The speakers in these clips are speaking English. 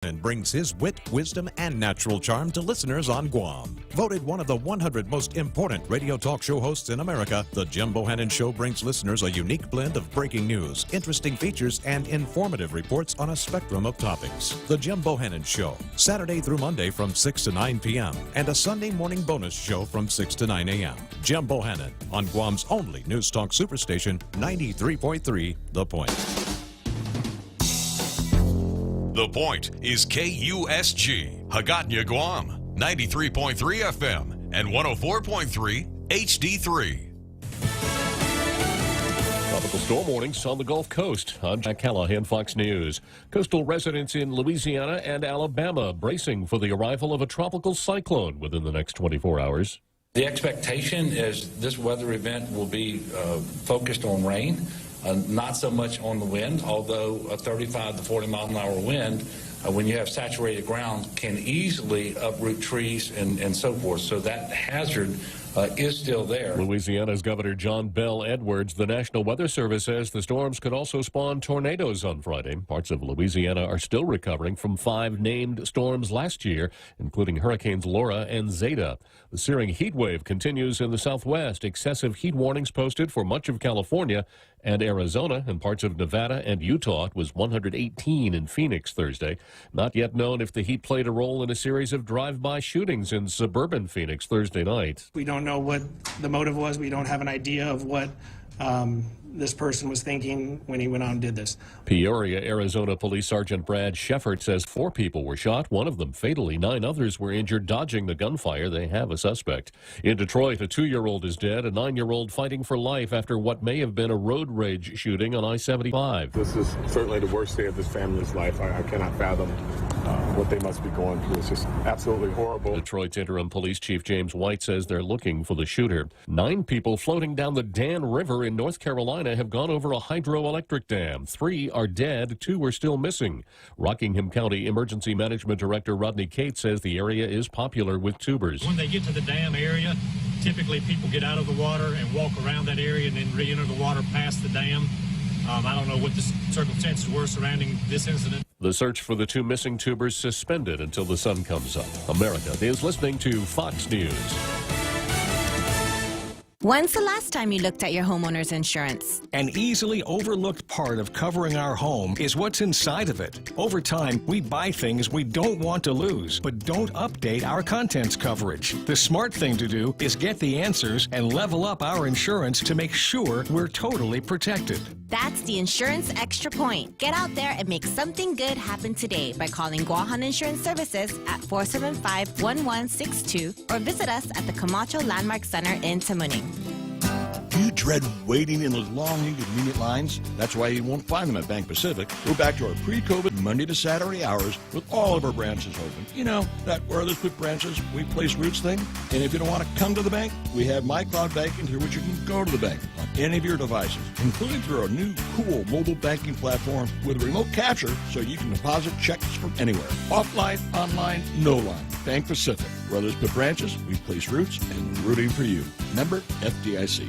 and brings his wit, wisdom, and natural charm to listeners on Guam. Voted one of the 100 most important radio talk show hosts in America, The Jim Bohannon Show brings listeners a unique blend of breaking news, interesting features, and informative reports on a spectrum of topics. The Jim Bohannon Show, Saturday through Monday from 6 to 9 p.m., and a Sunday morning bonus show from 6 to 9 a.m. Jim Bohannon on Guam's only news talk superstation, 93.3 The Point. The Point is KUSG, Hagåtña, Guam, 93.3 FM and 104.3 HD3. Tropical storm warnings on the Gulf Coast. I'm Jack Callahan, Fox News. Coastal residents in Louisiana and Alabama bracing for the arrival of a tropical cyclone within the next 24 hours. The expectation is this weather event will be focused on rain. Not so much on the wind, although a 35 to 40 mile an hour wind, when you have saturated ground, can easily uproot trees and so forth. So that hazard is still there. Louisiana's Governor John Bell Edwards, the National Weather Service says the storms could also spawn tornadoes on Friday. Parts of Louisiana are still recovering from 5 named storms last year, including Hurricanes Laura and Zeta. The searing heat wave continues in the southwest. Excessive heat warnings posted for much of California and Arizona and parts of Nevada and Utah. It was 118 in Phoenix Thursday. Not yet known if the heat played a role in a series of drive-by shootings in suburban Phoenix Thursday night. We don't know what the motive was. We don't have an idea of what this person was thinking when he went out and did this. Peoria, Arizona Police Sergeant Brad Sheffert says 4 people were shot, one of them fatally. 9 others were injured dodging the gunfire. They have a suspect. In Detroit, a 2-year-old is dead, a 9-year-old fighting for life after what may have been a road rage shooting on I-75. This is certainly the worst day of this family's life. I cannot fathom what they must be going through. It's just absolutely horrible. Detroit's interim police chief James White says they're looking for the shooter. 9 people floating down the Dan River in North Carolina have gone over a hydroelectric dam. 3 are dead, 2 are still missing. Rockingham County Emergency Management Director Rodney Cates says the area is popular with tubers. When they get to the dam area, typically people get out of the water and walk around that area and then re-enter the water past the dam. I don't know what the circumstances were surrounding this incident. The search for the 2 missing tubers suspended until the sun comes up. America is listening to Fox News. When's the last time you looked at your homeowner's insurance? An easily overlooked part of covering our home is what's inside of it. Over time, we buy things we don't want to lose, but don't update our contents coverage. The smart thing to do is get the answers and level up our insurance to make sure we're totally protected. That's the Insurance Extra Point. Get out there and make something good happen today by calling Guahan Insurance Services at 475-1162 or visit us at the Camacho Landmark Center in Tamuning. You dread waiting in those long, inconvenient lines? That's why you won't find them at Bank Pacific. Go back to our pre-COVID Monday to Saturday hours with all of our branches open. You know, that where others put branches, we place roots thing. And if you don't want to come to the bank, we have MyCloud Banking through which you can go to the bank on any of your devices, including through our new cool mobile banking platform with remote capture so you can deposit checks from anywhere. Offline, online, no line. Bank Pacific. Where others put branches, we place roots and rooting for you. Member FDIC.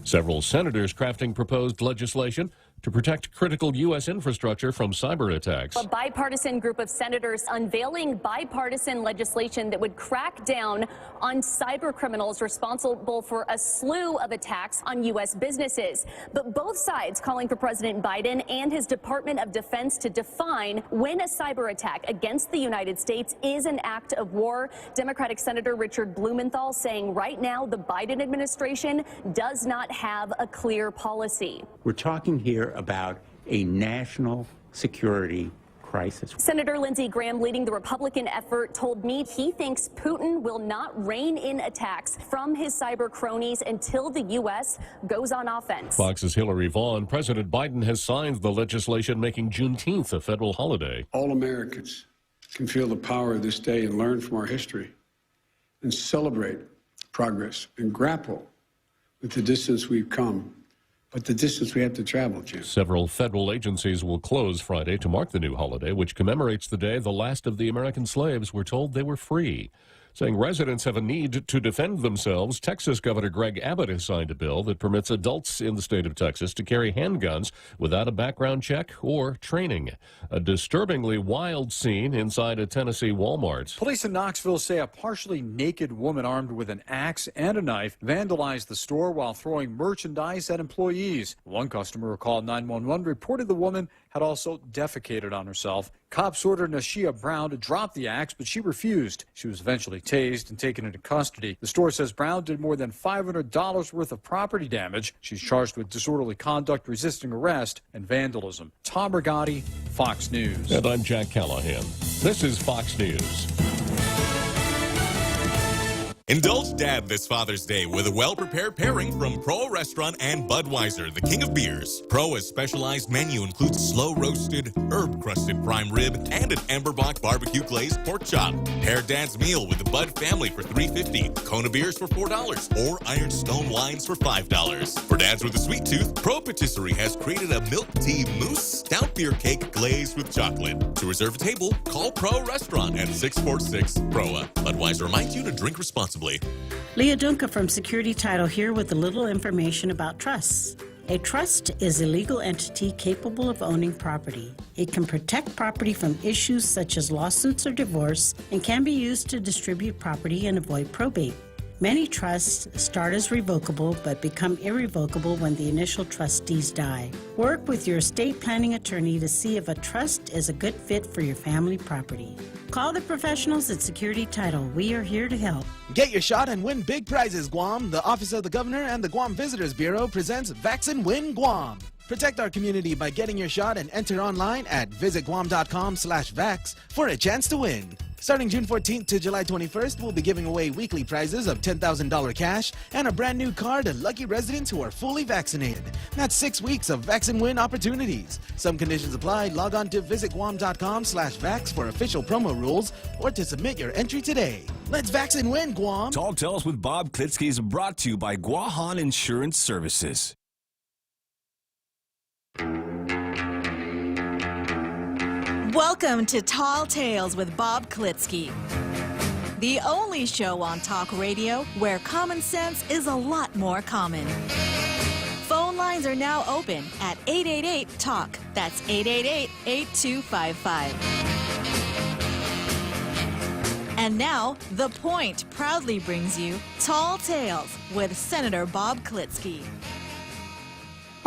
Several senators crafting proposed legislation to protect critical U.S. infrastructure from cyber attacks. A bipartisan group of senators unveiling bipartisan legislation that would crack down on cyber criminals responsible for a slew of attacks on U.S. businesses. But both sides calling for President Biden and his Department of Defense to define when a cyber attack against the United States is an act of war. Democratic Senator Richard Blumenthal saying right now the Biden administration does not have a clear policy. We're talking here about a national security crisis. Senator Lindsey Graham, leading the Republican effort, told me he thinks Putin will not rein in attacks from his cyber cronies until the U.S. goes on offense. Fox's Hillary Vaughn. President Biden has signed the legislation making Juneteenth a federal holiday. All Americans can feel the power of this day and learn from our history and celebrate progress and grapple with the distance we've come, but the distance we have to travel, Jim. Several federal agencies will close Friday to mark the new holiday, which commemorates the day the last of the American slaves were told they were free. Saying residents have a need to defend themselves, Texas Governor Greg Abbott has signed a bill that permits adults in the state of Texas to carry handguns without a background check or training. A disturbingly wild scene inside a Tennessee Walmart. Police in Knoxville say a partially naked woman armed with an axe and a knife vandalized the store while throwing merchandise at employees. One customer who called 911 reported the woman had also defecated on herself. Cops ordered Nashia Brown to drop the axe, but she refused. She was eventually tased and taken into custody. The store says Brown did more than $500 worth of property damage. She's charged with disorderly conduct, resisting arrest, and vandalism. Tom Rigotti, Fox News. And I'm Jack Callahan. This is Fox News. Indulge Dad this Father's Day with a well-prepared pairing from Pro Restaurant and Budweiser, the king of beers. Pro's specialized menu includes slow-roasted, herb-crusted prime rib and an Amberbach barbecue-glazed pork chop. Pair Dad's meal with the Bud family for $3.50, Kona beers for $4, or Ironstone wines for $5. For dads with a sweet tooth, Pro Patisserie has created a milk tea mousse stout beer cake glazed with chocolate. To reserve a table, call Pro Restaurant at 646-PROA. Budweiser reminds you to drink responsibly. Leah Dunca from Security Title here with a little information about trusts. A trust is a legal entity capable of owning property. It can protect property from issues such as lawsuits or divorce and can be used to distribute property and avoid probate. Many trusts start as revocable but become irrevocable when the initial trustees die. Work with your estate planning attorney to see if a trust is a good fit for your family property. Call the professionals at Security Title. We are here to help. Get your shot and win big prizes, Guam. The Office of the Governor and the Guam Visitors Bureau presents Vaccine Win Guam. Protect our community by getting your shot and enter online at visitguam.com/vax for a chance to win. Starting June 14th to July 21st, we'll be giving away weekly prizes of $10,000 cash and a brand new car to lucky residents who are fully vaccinated. That's 6 weeks of Vaccine Win opportunities. Some conditions apply. Log on to visitguam.com/vax for official promo rules or to submit your entry today. Let's Vaccine Win, Guam. Talk Tales with Bob Klitzkie is brought to you by Guahan Insurance Services. Welcome to Tall Tales with Bob Klitzkie, the only show on talk radio where common sense is a lot more common. Phone lines are now open at 888-TALK. That's 888-8255. And now, The Point proudly brings you Tall Tales with Senator Bob Klitzkie.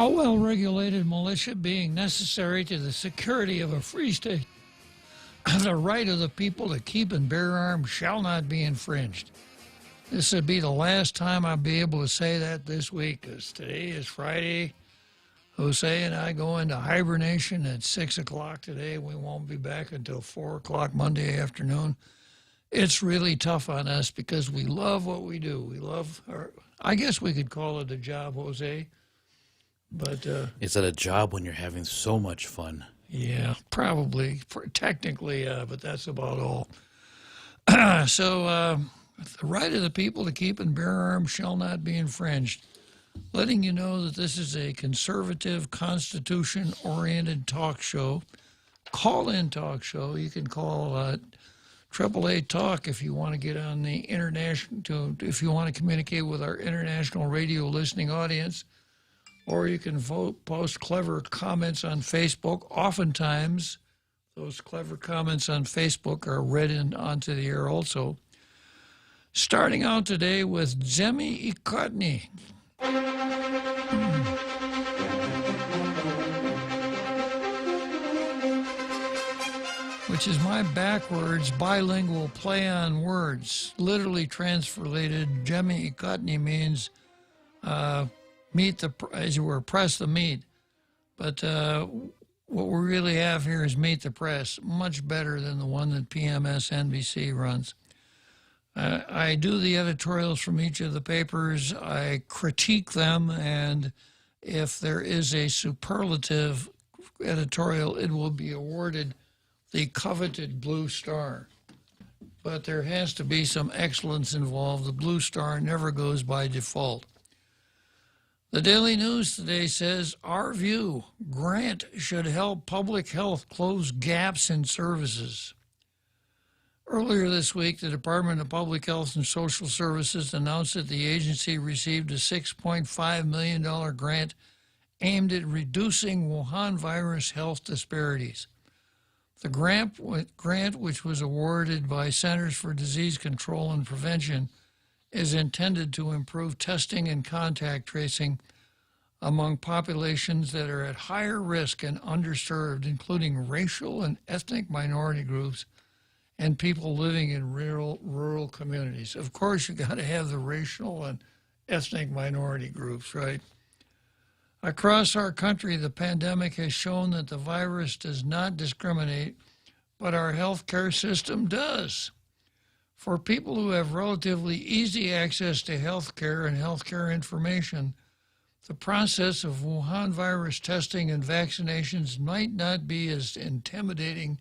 A well-regulated militia being necessary to the security of a free state. The right of the people to keep and bear arms shall not be infringed. This would be the last time I'll be able to say that this week, because today is Friday. Jose and I go into hibernation at 6 o'clock today. We won't be back until 4 o'clock Monday afternoon. It's really tough on us because we love what we do. We love our, I guess we could call it a job, Jose. But is it a job when you're having so much fun? Yeah, probably. Technically, but that's about all. So the right of the people to keep and bear arms shall not be infringed. Letting you know that this is a conservative, Constitution-oriented talk show. Call-in talk show. You can call 888-TALK if you want to get on the international, if you want to communicate with our international radio listening audience. Or you can post clever comments on Facebook. Oftentimes, those clever comments on Facebook are read onto the air also. Starting out today with Jemmy Ikotny. Which is my backwards bilingual play on words. Literally translated, Jemmy Ikotny means meet the, as you were, press the meat. But what we really have here is Meet the Press, much better than the one that PMS NBC runs. I do the editorials from each of the papers. I critique them, and if there is a superlative editorial, it will be awarded the coveted Blue Star. But there has to be some excellence involved. The Blue Star never goes by default. The Daily News today says, our view, grant should help public health close gaps in services. Earlier this week, the Department of Public Health and Social Services announced that the agency received a $6.5 million grant aimed at reducing Wuhan virus health disparities. The grant, which was awarded by Centers for Disease Control and Prevention, is intended to improve testing and contact tracing among populations that are at higher risk and underserved, including racial and ethnic minority groups and people living in rural communities. Of course, you got to have the racial and ethnic minority groups, right? Across our country, the pandemic has shown that the virus does not discriminate, but our healthcare system does. For people who have relatively easy access to healthcare and healthcare information, the process of Wuhan virus testing and vaccinations might not be as intimidating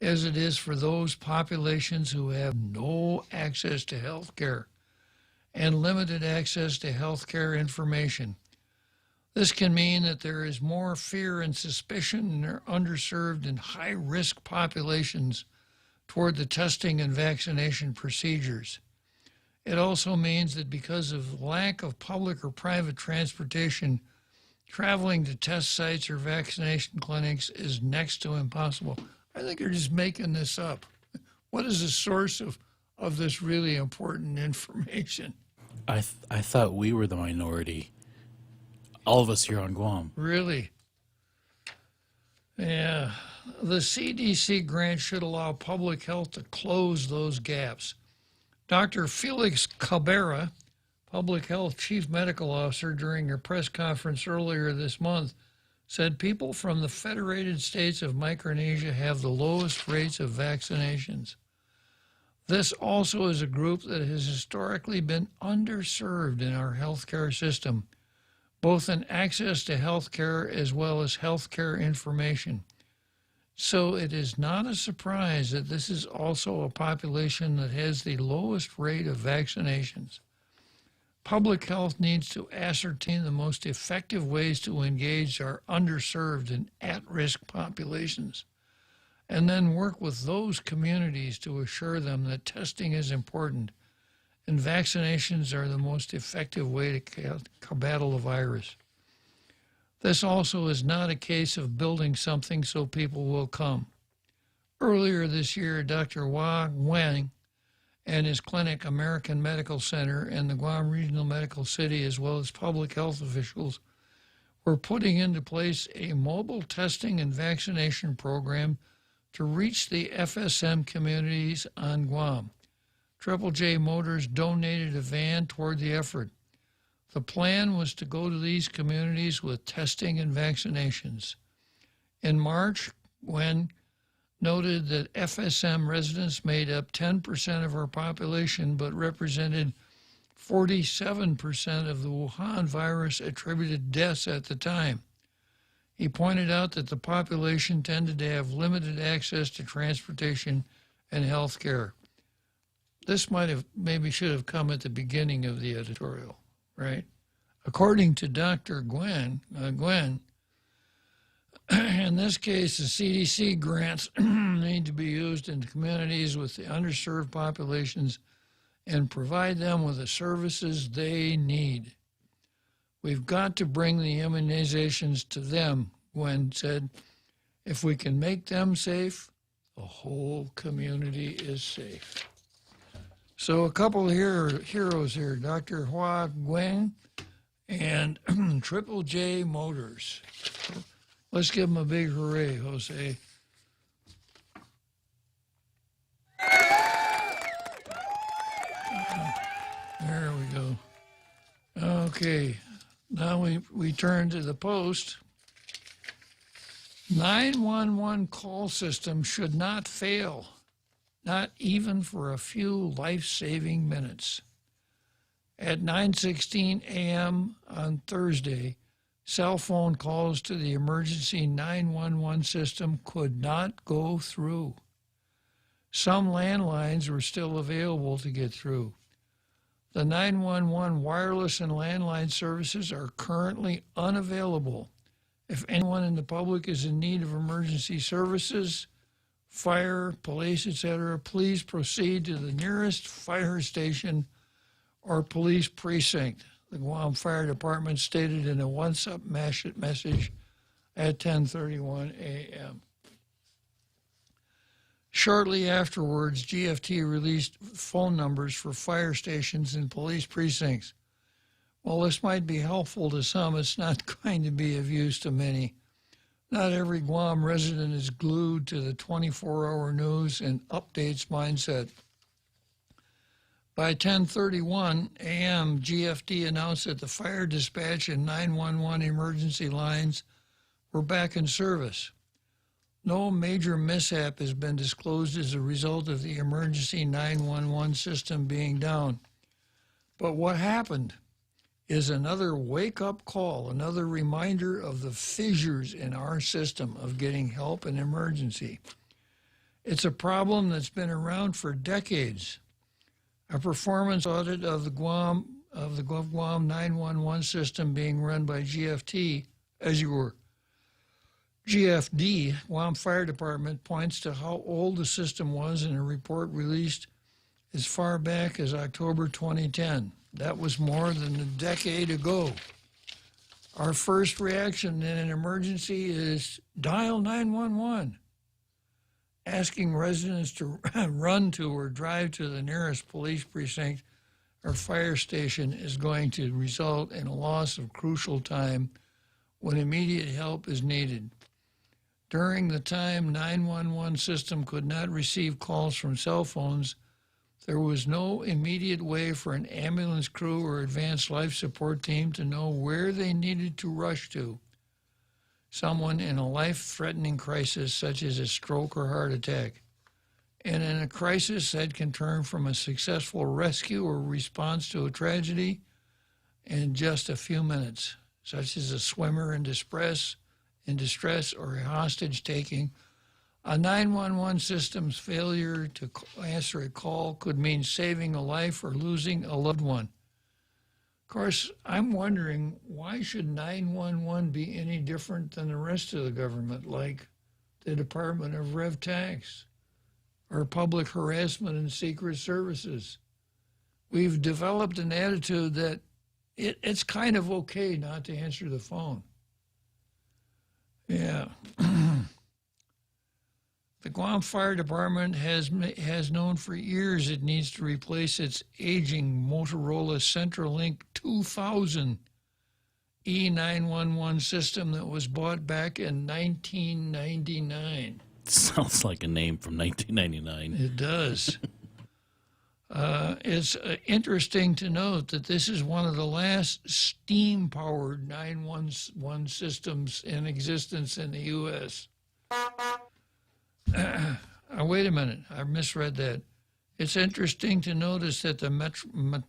as it is for those populations who have no access to health care and limited access to health care information. This can mean that there is more fear and suspicion in our underserved and high-risk populations toward the testing and vaccination procedures. It also means that because of lack of public or private transportation, traveling to test sites or vaccination clinics is next to impossible. I think they're just making this up. What is the source of this really important information? I thought we were the minority. All of us here on Guam. Really? Yeah. The CDC grant should allow public health to close those gaps. Dr. Felix Cabrera, Public Health Chief Medical Officer, during a press conference earlier this month, said people from the Federated States of Micronesia have the lowest rates of vaccinations. This also is a group that has historically been underserved in our healthcare system, both in access to healthcare as well as healthcare information. So it is not a surprise that this is also a population that has the lowest rate of vaccinations. Public health needs to ascertain the most effective ways to engage our underserved and at-risk populations, and then work with those communities to assure them that testing is important and vaccinations are the most effective way to battle the virus. This also is not a case of building something so people will come. Earlier this year, Dr. Hua Wang and his clinic, American Medical Center, and the Guam Regional Medical City, as well as public health officials, were putting into place a mobile testing and vaccination program to reach the FSM communities on Guam. Triple J Motors donated a van toward the effort. The plan was to go to these communities with testing and vaccinations. In March, Gwen noted that FSM residents made up 10% of our population but represented 47% of the Wuhan virus attributed deaths at the time. He pointed out that the population tended to have limited access to transportation and health care. This maybe should have come at the beginning of the editorial, right? According to Dr. Gwen, in this case, the CDC grants need to be used in communities with the underserved populations and provide them with the services they need. We've got to bring the immunizations to them, Gwen said. If we can make them safe, the whole community is safe. So a couple of heroes here, Dr. Hua Gwen and Triple J Motors. Let's give them a big hooray, Jose. There we go. Okay, now we turn to the Post. 911 call system should not fail, not even for a few life-saving minutes. At 9:16 a.m. on Thursday, cell phone calls to the emergency 911 system could not go through. Some landlines were still available to get through. The 911 wireless and landline services are currently unavailable. If anyone in the public is in need of emergency services, fire, police, etc., please proceed to the nearest fire station or police precinct. The Guam Fire Department stated in a WhatsApp message at 10:31 a.m. Shortly afterwards, GFT released phone numbers for fire stations and police precincts. While this might be helpful to some, it's not going to be of use to many. Not every Guam resident is glued to the 24-hour news and updates mindset. By 10:31 a.m., GFD announced that the fire dispatch and 911 emergency lines were back in service. No major mishap has been disclosed as a result of the emergency 911 system being down. But what happened is another wake-up call, another reminder of the fissures in our system of getting help in emergency. It's a problem that's been around for decades. A performance audit of the Guam 911 system being run by GFD, Guam Fire Department, points to how old the system was in a report released as far back as October 2010. That was more than a decade ago. Our first reaction in an emergency is dial 911. Asking residents to run to or drive to the nearest police precinct or fire station is going to result in a loss of crucial time when immediate help is needed. During the time 911 system could not receive calls from cell phones, there was no immediate way for an ambulance crew or advanced life support team to know where they needed to rush to. Someone in a life-threatening crisis such as a stroke or heart attack, and in a crisis that can turn from a successful rescue or response to a tragedy in just a few minutes, such as a swimmer in distress or a hostage taking. A 911 system's failure to answer a call could mean saving a life or losing a loved one. Of course, I'm wondering, why should 911 be any different than the rest of the government, like the Department of Rev Tax or Public Harassment and Secret Services? We've developed an attitude that it's kind of okay not to answer the phone. Yeah. The Guam Fire Department has known for years it needs to replace its aging Motorola CenturyLink 2000 E911 system that was bought back in 1999. Sounds like a name from 1999. It does. It's interesting to note that this is one of the last steam-powered 911 systems in existence in the U.S. Wait a minute, I misread that. It's interesting to notice that the Motorola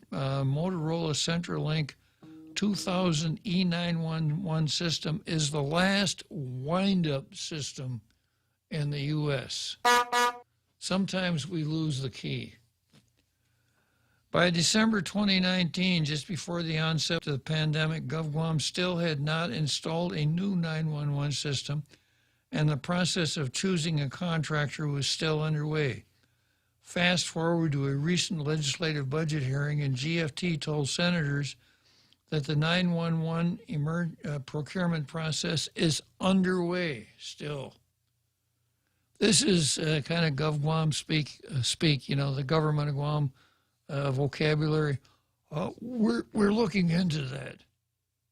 CenturyLink 2000 E911 system is the last wind-up system in the U.S. Sometimes we lose the key. By December 2019, just before the onset of the pandemic, GovGuam still had not installed a new 911 system, and the process of choosing a contractor was still underway. Fast forward to a recent legislative budget hearing, and GFT told senators that the 911 procurement process is underway still. This is kind of GovGuam speak, the government of Guam vocabulary. We're looking into that,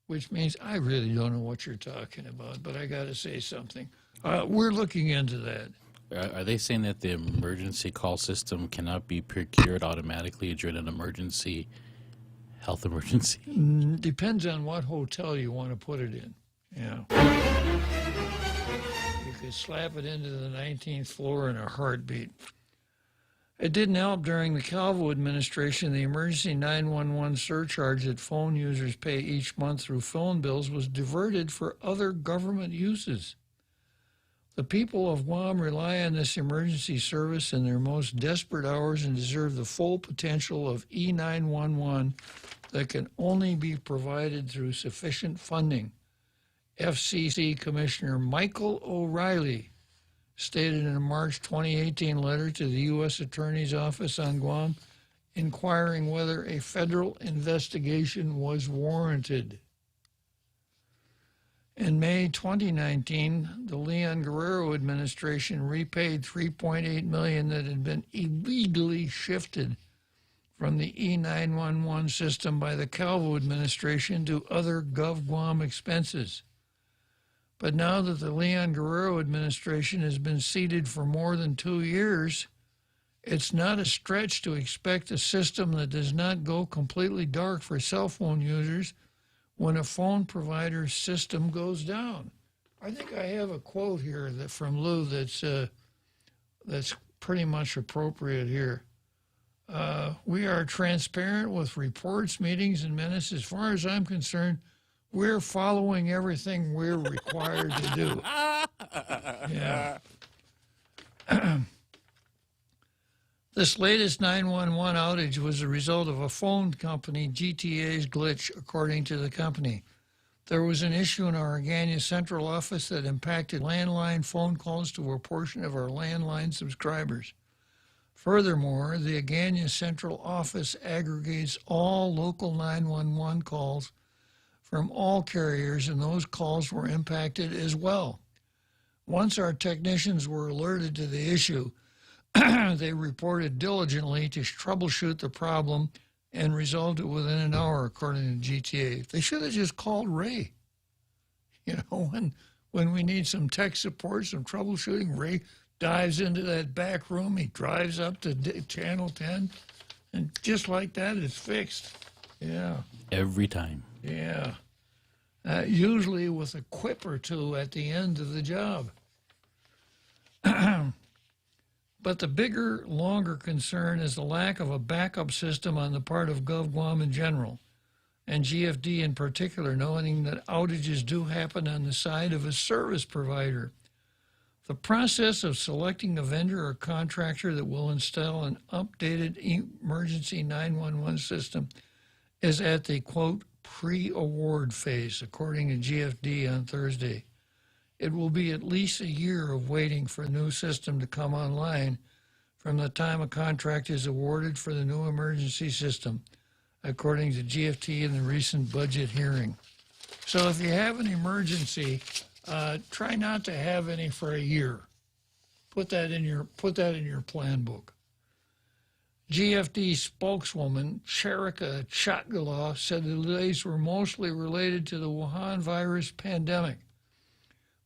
which means I really don't know what you're talking about, but I got to say something. We're looking into that. Are they saying that the emergency call system cannot be procured automatically during an emergency, health emergency? Depends on what hotel you want to put it in. Yeah. You could slap it into the 19th floor in a heartbeat. It didn't help during the Calvo administration. The emergency 911 surcharge that phone users pay each month through phone bills was diverted for other government uses. The people of Guam rely on this emergency service in their most desperate hours and deserve the full potential of E911 that can only be provided through sufficient funding. FCC Commissioner Michael O'Reilly stated in a March 2018 letter to the U.S. Attorney's Office on Guam, inquiring whether a federal investigation was warranted. In May 2019, the Leon Guerrero administration repaid $3.8 million that had been illegally shifted from the E911 system by the Calvo administration to other GovGuam expenses. But now that the Leon Guerrero administration has been seated for more than 2 years, it's not a stretch to expect a system that does not go completely dark for cell phone users when a phone provider's system goes down. I think I have a quote here from Lou that's pretty much appropriate here. We are transparent with reports, meetings, and minutes. As far as I'm concerned, we're following everything we're required to do. Yeah. This latest 911 outage was a result of a phone company GTA's glitch, according to the company. There was an issue in our Agana central office that impacted landline phone calls to a portion of our landline subscribers. Furthermore, the Agana central office aggregates all local 911 calls from all carriers, and those calls were impacted as well. Once our technicians were alerted to the issue, they reported diligently to troubleshoot the problem and resolved it within an hour, according to GTA. They should have just called Ray. You know, when we need some tech support, some troubleshooting, Ray dives into that back room. He drives up to channel 10, and just like that, it's fixed. Yeah. Every time. Yeah. Usually with a quip or two at the end of the job. But the bigger, longer concern is the lack of a backup system on the part of GovGuam in general, and GFD in particular, knowing that outages do happen on the side of a service provider. The process of selecting a vendor or contractor that will install an updated emergency 911 system is at the, quote, pre-award phase, according to GFD on Thursday. It will be at least a year of waiting for a new system to come online from the time a contract is awarded for the new emergency system, according to GFT in the recent budget hearing. So if you have an emergency, try not to have any for a year. Put that in your plan book. GFD spokeswoman Sharika Chatgala said the delays were mostly related to the Wuhan virus pandemic.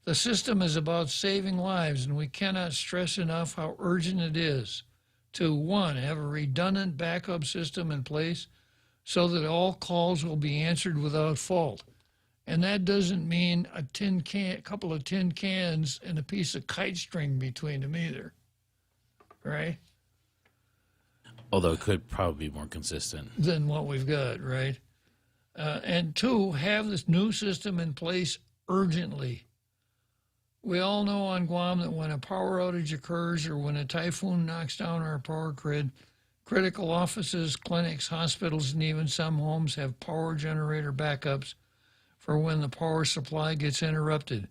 The system is about saving lives, and we cannot stress enough how urgent it is to, one, have a redundant backup system in place so that all calls will be answered without fault. And that doesn't mean a couple of tin cans and a piece of kite string between them either, right? Although it could probably be more consistent Than what we've got, right? And two, have this new system in place urgently. We all know on Guam that when a power outage occurs or when a typhoon knocks down our power grid, critical offices, clinics, hospitals, and even some homes have power generator backups for when the power supply gets interrupted.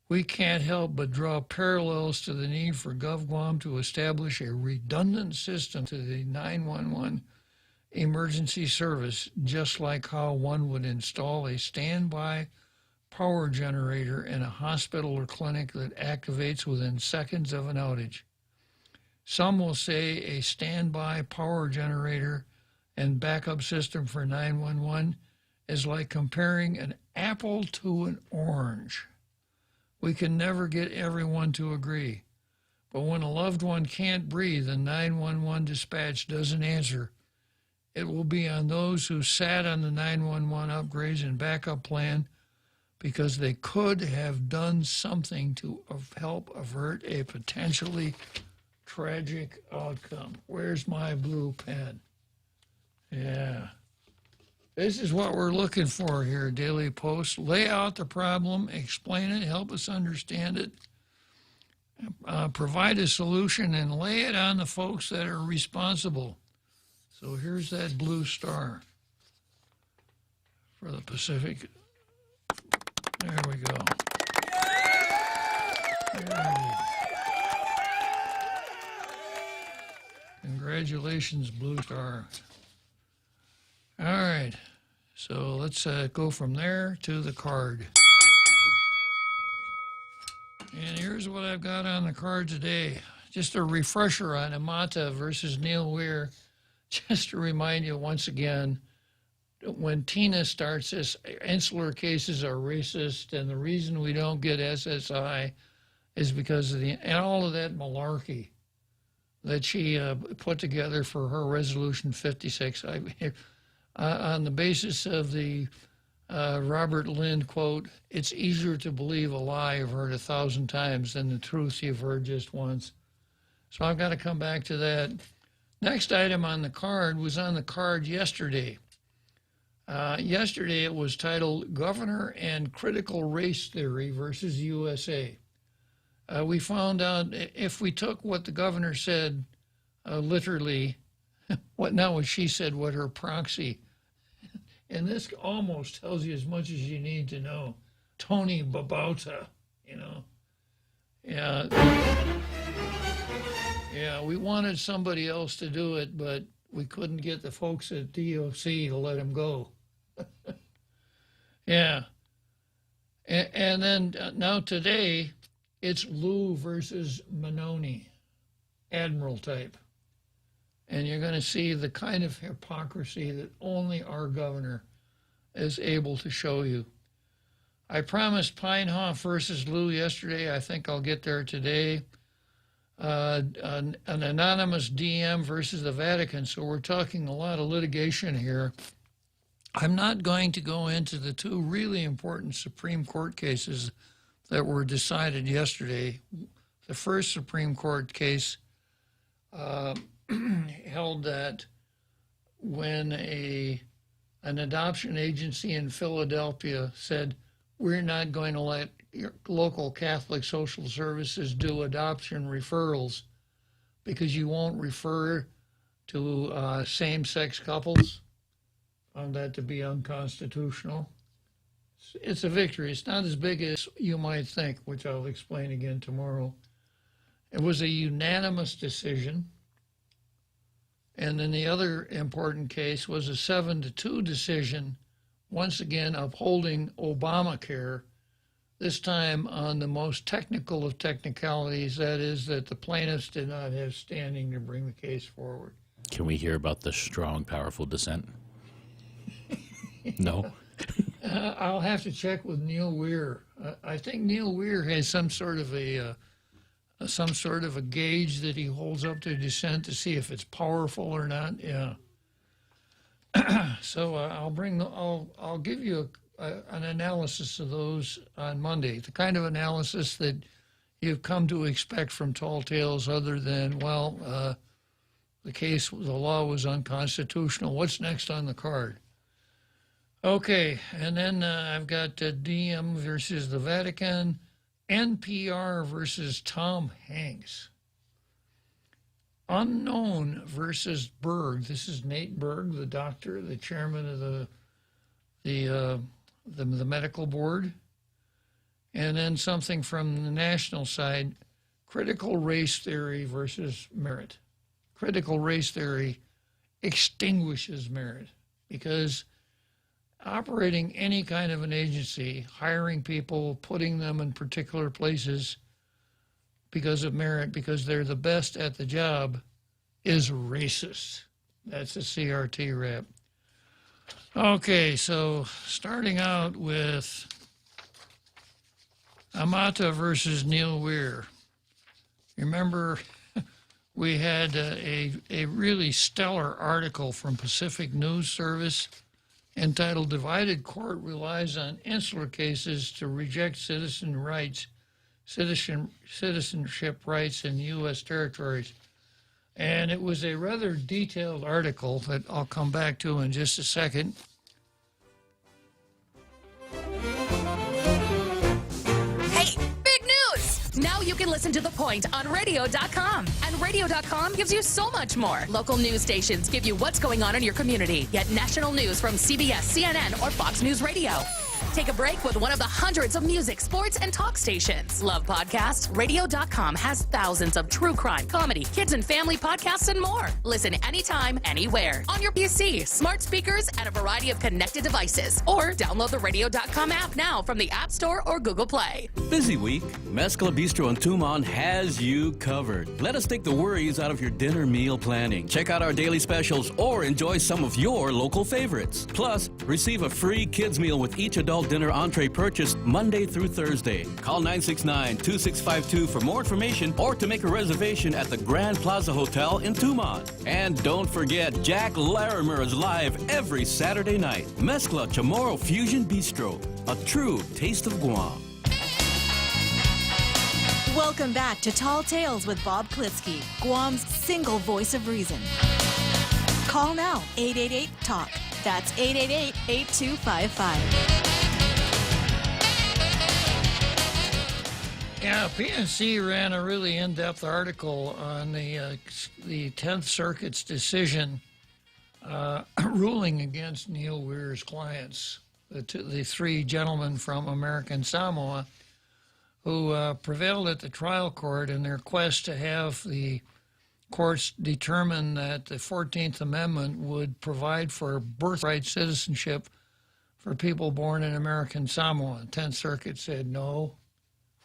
We can't help but draw parallels to the need for GovGuam to establish a redundant system to the 911 emergency service, just like how one would install a standby power generator in a hospital or clinic that activates within seconds of an outage. Some will say a standby power generator and backup system for 911 is like comparing an apple to an orange. We can never get everyone to agree. But when a loved one can't breathe and 911 dispatch doesn't answer, it will be on those who sat on the 911 upgrades and backup plan because they could have done something to help avert a potentially tragic outcome. Where's my blue pen? Yeah. This is what we're looking for here, Daily Post. Lay out the problem, explain it, help us understand it, provide a solution, and lay it on the folks that are responsible. So here's that blue star for the Pacific. There we go. There it is. Congratulations, Blue Star. All right, so let's go from there to the card. And here's what I've got on the card today. Just a refresher on Amata versus Neil Weir. Just to remind you once again, when Tina starts this, insular cases are racist, and the reason we don't get SSI is because of and all of that malarkey that she put together for her Resolution 56. On the basis of the Robert Lind quote, it's easier to believe a lie you've heard 1,000 times than the truth you've heard just once. So I've got to come back to that. Next item on the card was on the card yesterday. Yesterday it was titled Governor and Critical Race Theory versus USA. We found out if we took what the governor said literally, what she said, what her proxy, and this almost tells you as much as you need to know. Tony Babauta, Yeah, we wanted somebody else to do it, but we couldn't get the folks at DOC to let him go. Yeah. And then now today, it's Lou versus Manoni, Admiral type. And you're going to see the kind of hypocrisy that only our governor is able to show you. I promised Pinehoff versus Lou yesterday. I think I'll get there today. An anonymous DM versus the Vatican. So we're talking a lot of litigation here. I'm not going to go into the two really important Supreme Court cases that were decided yesterday. The first Supreme Court case held that when an adoption agency in Philadelphia said, we're not going to let your local Catholic social services do adoption referrals because you won't refer to same-sex couples, found that to be unconstitutional. It's a victory. It's not as big as you might think, which I'll explain again tomorrow. It was a unanimous decision. And then the other important case was a 7-2 decision, once again upholding Obamacare, this time on the most technical of technicalities, that is that the plaintiffs did not have standing to bring the case forward. Can we hear about the strong, powerful dissent? No? I'll have to check with Neil Weir. I think Neil Weir has some sort of a gauge that he holds up to dissent to see if it's powerful or not. Yeah. So I'll give you an analysis of those on Monday. The kind of analysis that you've come to expect from Tall Tales, other than the law was unconstitutional. What's next on the card? Okay, and then I've got DM versus the Vatican, NPR versus Tom Hanks, Unknown versus Berg. This is Nate Berg, the doctor, the chairman of the medical board. And then something from the national side, critical race theory versus merit. Critical race theory extinguishes merit because operating any kind of an agency, hiring people, putting them in particular places because of merit, because they're the best at the job, is racist. That's a CRT rap. Okay, so starting out with Amata versus Neil Weir. Remember, we had a really stellar article from Pacific News Service entitled Divided Court Relies on Insular Cases to Reject Citizenship Rights in U.S. Territories. And it was a rather detailed article that I'll come back to in just a second. Hey, big news! Now you can listen to The Point on radio.com. And radio.com gives you so much more. Local news stations give you what's going on in your community. Yet national news from CBS, CNN, or Fox News Radio. Take a break with one of the hundreds of music, sports, and talk stations. Love podcasts? Radio.com has thousands of true crime, comedy, kids and family podcasts, and more. Listen anytime, anywhere. On your PC, smart speakers, and a variety of connected devices. Or download the Radio.com app now from the App Store or Google Play. Busy week? Mezcla Bistro in Tumon has you covered. Let us take the worries out of your dinner meal planning. Check out our daily specials or enjoy some of your local favorites. Plus, receive a free kids meal with each adult dinner entree purchase Monday through Thursday. Call 969-2652 for more information or to make a reservation at the Grand Plaza Hotel in Tumon. And don't forget, Jack Larimer is live every Saturday night. Mezcla Chamorro Fusion Bistro, a true taste of Guam. Welcome back to Tall Tales with Bob Klitzkie, Guam's single voice of reason. Call now, 888-TALK. That's 888-8255. Yeah, PNC ran a really in-depth article on the 10th Circuit's decision ruling against Neil Weir's clients, the three gentlemen from American Samoa, who prevailed at the trial court in their quest to have the courts determine that the 14th Amendment would provide for birthright citizenship for people born in American Samoa. The 10th Circuit said no,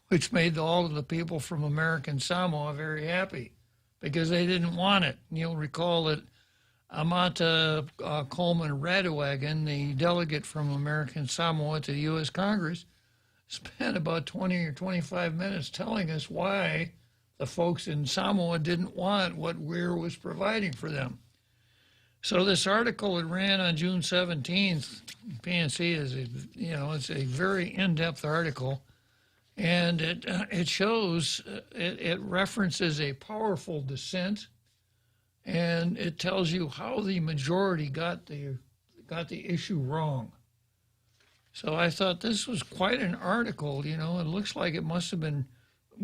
which made all of the people from American Samoa very happy because they didn't want it. And you'll recall that Amata Coleman Radowagan, the delegate from American Samoa to the U.S. Congress, spent about 20 or 25 minutes telling us why the folks in Samoa didn't want what Weir was providing for them. So this article, it ran on June 17th. PNC is, it's a very in-depth article, and it shows, it references a powerful dissent, and it tells you how the majority got the issue wrong. So I thought this was quite an article, It looks like it must have been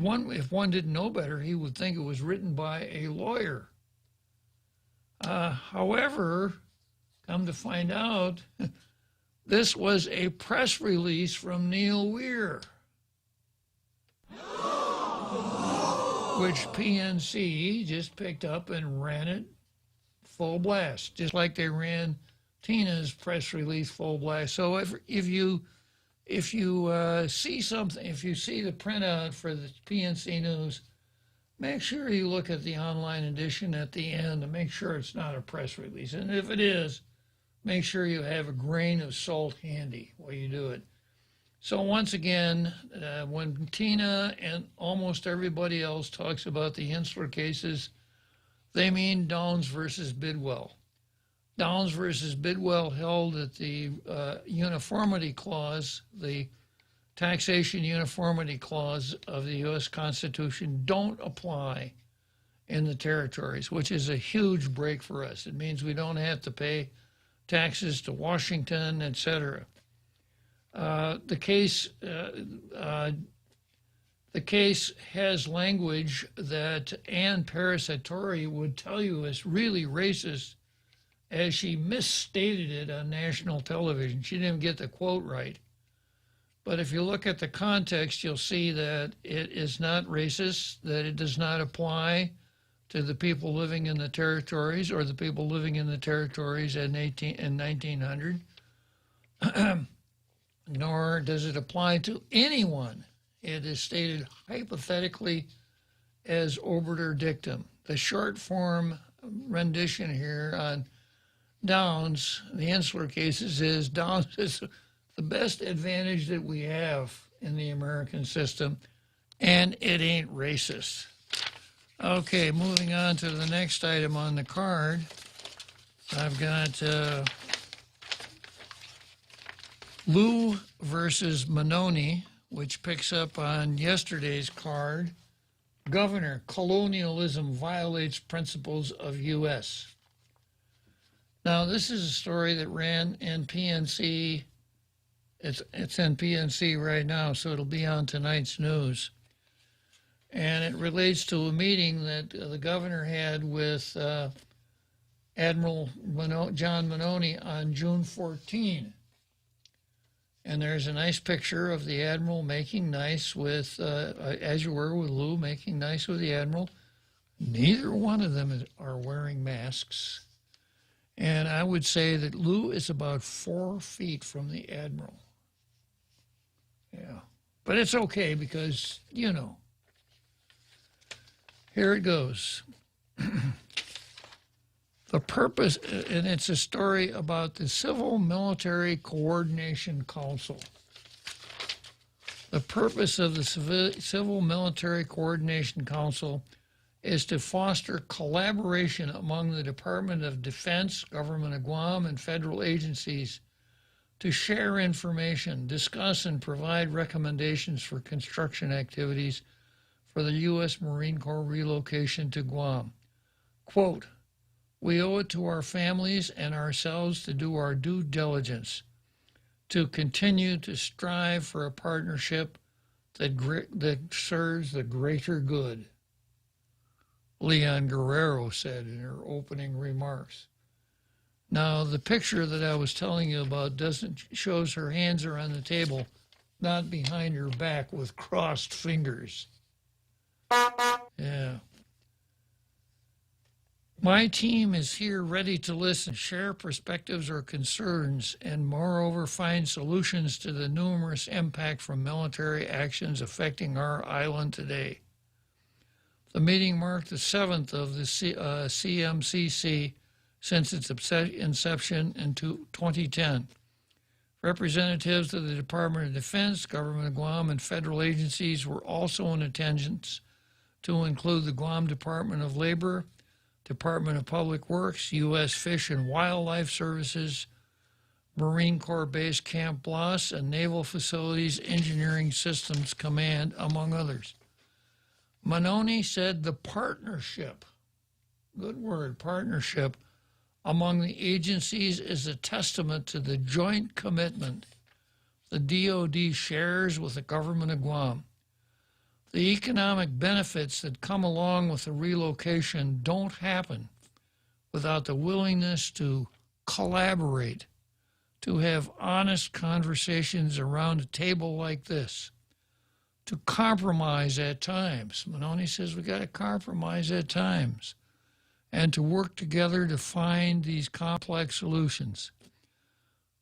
if one didn't know better, he would think it was written by a lawyer. However, come to find out, this was a press release from Neil Weir, which PNC just picked up and ran it full blast, just like they ran Tina's press release full blast. So if you see something, if you see the printout for the PNC News, make sure you look at the online edition at the end and make sure it's not a press release. And if it is, make sure you have a grain of salt handy while you do it. So once again, when Tina and almost everybody else talks about the Insular cases, they mean Downs versus Bidwell. Downs versus Bidwell held that the uniformity clause, the taxation uniformity clause of the U.S. Constitution don't apply in the territories, which is a huge break for us. It means we don't have to pay taxes to Washington, etc. The case has language that Ann Paris-Hattori would tell you is really racist, as she misstated it on national television. She didn't get the quote right. But if you look at the context, you'll see that it is not racist, that it does not apply to the people living in the territories or the people living in the territories in 1900, nor does it apply to anyone. It is stated hypothetically as obiter dictum. The short form rendition here on Downs, the Insular cases, is Downs is the best advantage that we have in the American system, and it ain't racist. Okay, moving on to the next item on the card. I've got Lou versus Manoni, which picks up on yesterday's card. Governor, colonialism violates principles of U.S. Now, this is a story that ran in PNC. It's in PNC right now, so it'll be on tonight's news. And it relates to a meeting that the governor had with Admiral John Manoni on June 14. And there's a nice picture of the Admiral making nice with, as you were with Lou, making nice with the Admiral. Neither one of them are wearing masks. And I would say that Lou is about 4 feet from the Admiral. Yeah. But it's okay because, you know. Here it goes. The purpose, and it's a story about the Civil Military Coordination Council. The purpose of the Civil Military Coordination Council is to foster collaboration among the Department of Defense, Government of Guam, and federal agencies to share information, discuss, and provide recommendations for construction activities for the U.S. Marine Corps relocation to Guam. Quote, "We owe it to our families and ourselves to do our due diligence, to continue to strive for a partnership that serves the greater good," Leon Guerrero said in her opening remarks. Now, the picture that I was telling you about shows her hands are on the table, not behind her back with crossed fingers. Yeah. My team is here ready to listen, share perspectives or concerns, and moreover find solutions to the numerous impact from military actions affecting our island today. The meeting marked the 7th of the CMCC since its inception in 2010. Representatives of the Department of Defense, Government of Guam, and federal agencies were also in attendance, to include the Guam Department of Labor, Department of Public Works, U.S. Fish and Wildlife Services, Marine Corps Base Camp Bloss, and Naval Facilities Engineering Systems Command, among others. Manoni said the partnership, good word, partnership, among the agencies is a testament to the joint commitment the DoD shares with the Government of Guam. The economic benefits that come along with the relocation don't happen without the willingness to collaborate, to have honest conversations around a table like this, to compromise at times. Manoni says we got to compromise at times, and to work together to find these complex solutions.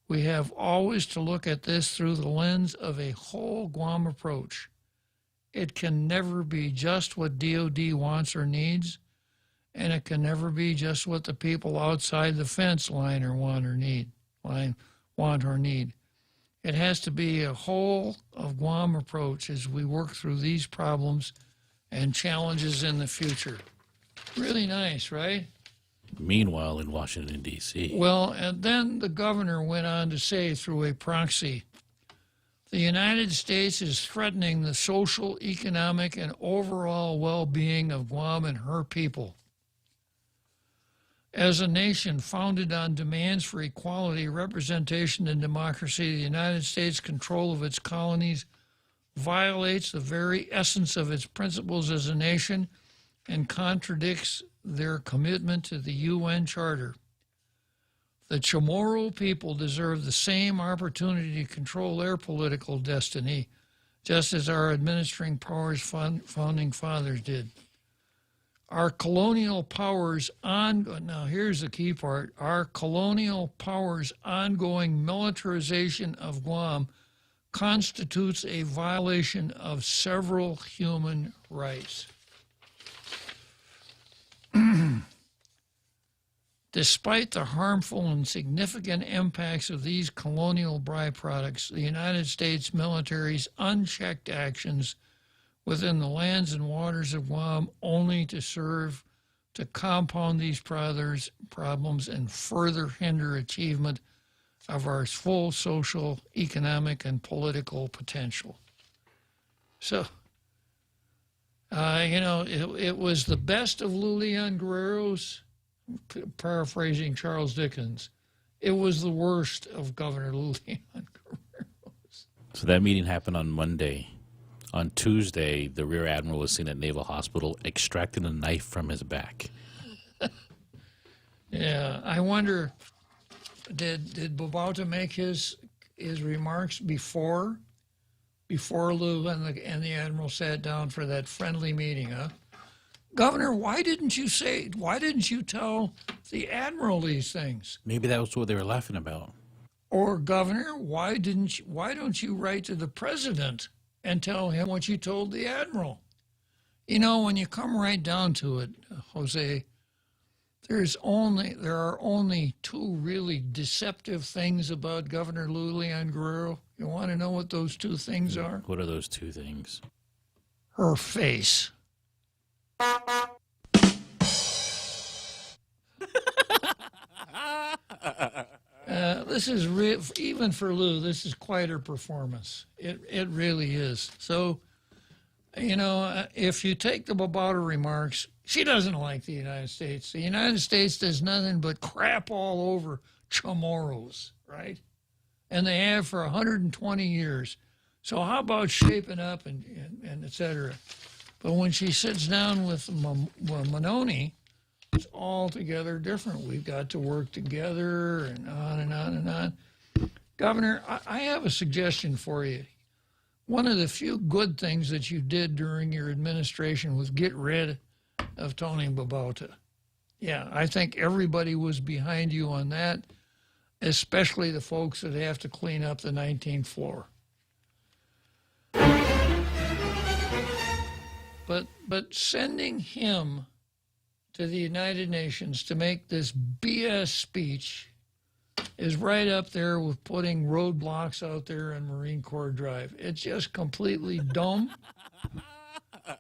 We have always to look at this through the lens of a whole Guam approach. It can never be just what DoD wants or needs, and it can never be just what the people outside the fence line or want or need. It has to be a whole of Guam approach as we work through these problems and challenges in the future. Really nice, right? Meanwhile, in Washington, D.C. Well, and then the governor went on to say through a proxy, the United States is threatening the social, economic, and overall well-being of Guam and her people. As a nation founded on demands for equality, representation, and democracy, the United States' control of its colonies violates the very essence of its principles as a nation and contradicts their commitment to the UN Charter. The Chamorro people deserve the same opportunity to control their political destiny, just as our administering powers founding fathers did. Our colonial powers now here's the key part, our colonial powers' ongoing militarization of Guam constitutes a violation of several human rights. Despite the harmful and significant impacts of these colonial byproducts, the United States military's unchecked actions within the lands and waters of Guam only to serve to compound these problems and further hinder achievement of our full social, economic, and political potential. So, it was the best of Leon Guerrero's, paraphrasing Charles Dickens. It was the worst of Governor Leon Guerrero's. So that meeting happened on Monday. On Tuesday, the Rear Admiral was seen at Naval Hospital extracting a knife from his back. Yeah, I wonder, did Bobauta make his his remarks before Lou and the Admiral sat down for that friendly meeting, huh? Governor, why didn't you tell the Admiral these things? Maybe that was what they were laughing about. Or, Governor, why don't you write to the President and tell him what you told the Admiral? You know, when you come right down to it, Jose, there are only two really deceptive things about Governor Lou Leon Guerrero. You want to know what those two things are? What are those two things? Her face. This is even for Lou. This is quite her performance. It really is. So, you know, if you take them about her remarks, she doesn't like the United States. The United States does nothing but crap all over Chamorros, right? And they have for 120 years. So how about shaping up and et cetera? But when she sits down with Maloney, it's altogether different. We've got to work together and on and on and on. Governor, I have a suggestion for you. One of the few good things that you did during your administration was get rid of Tony Babauta. Yeah, I think everybody was behind you on that, especially the folks that have to clean up the 19th floor. But sending him to the United Nations to make this BS speech is right up there with putting roadblocks out there on Marine Corps Drive. It's just completely dumb.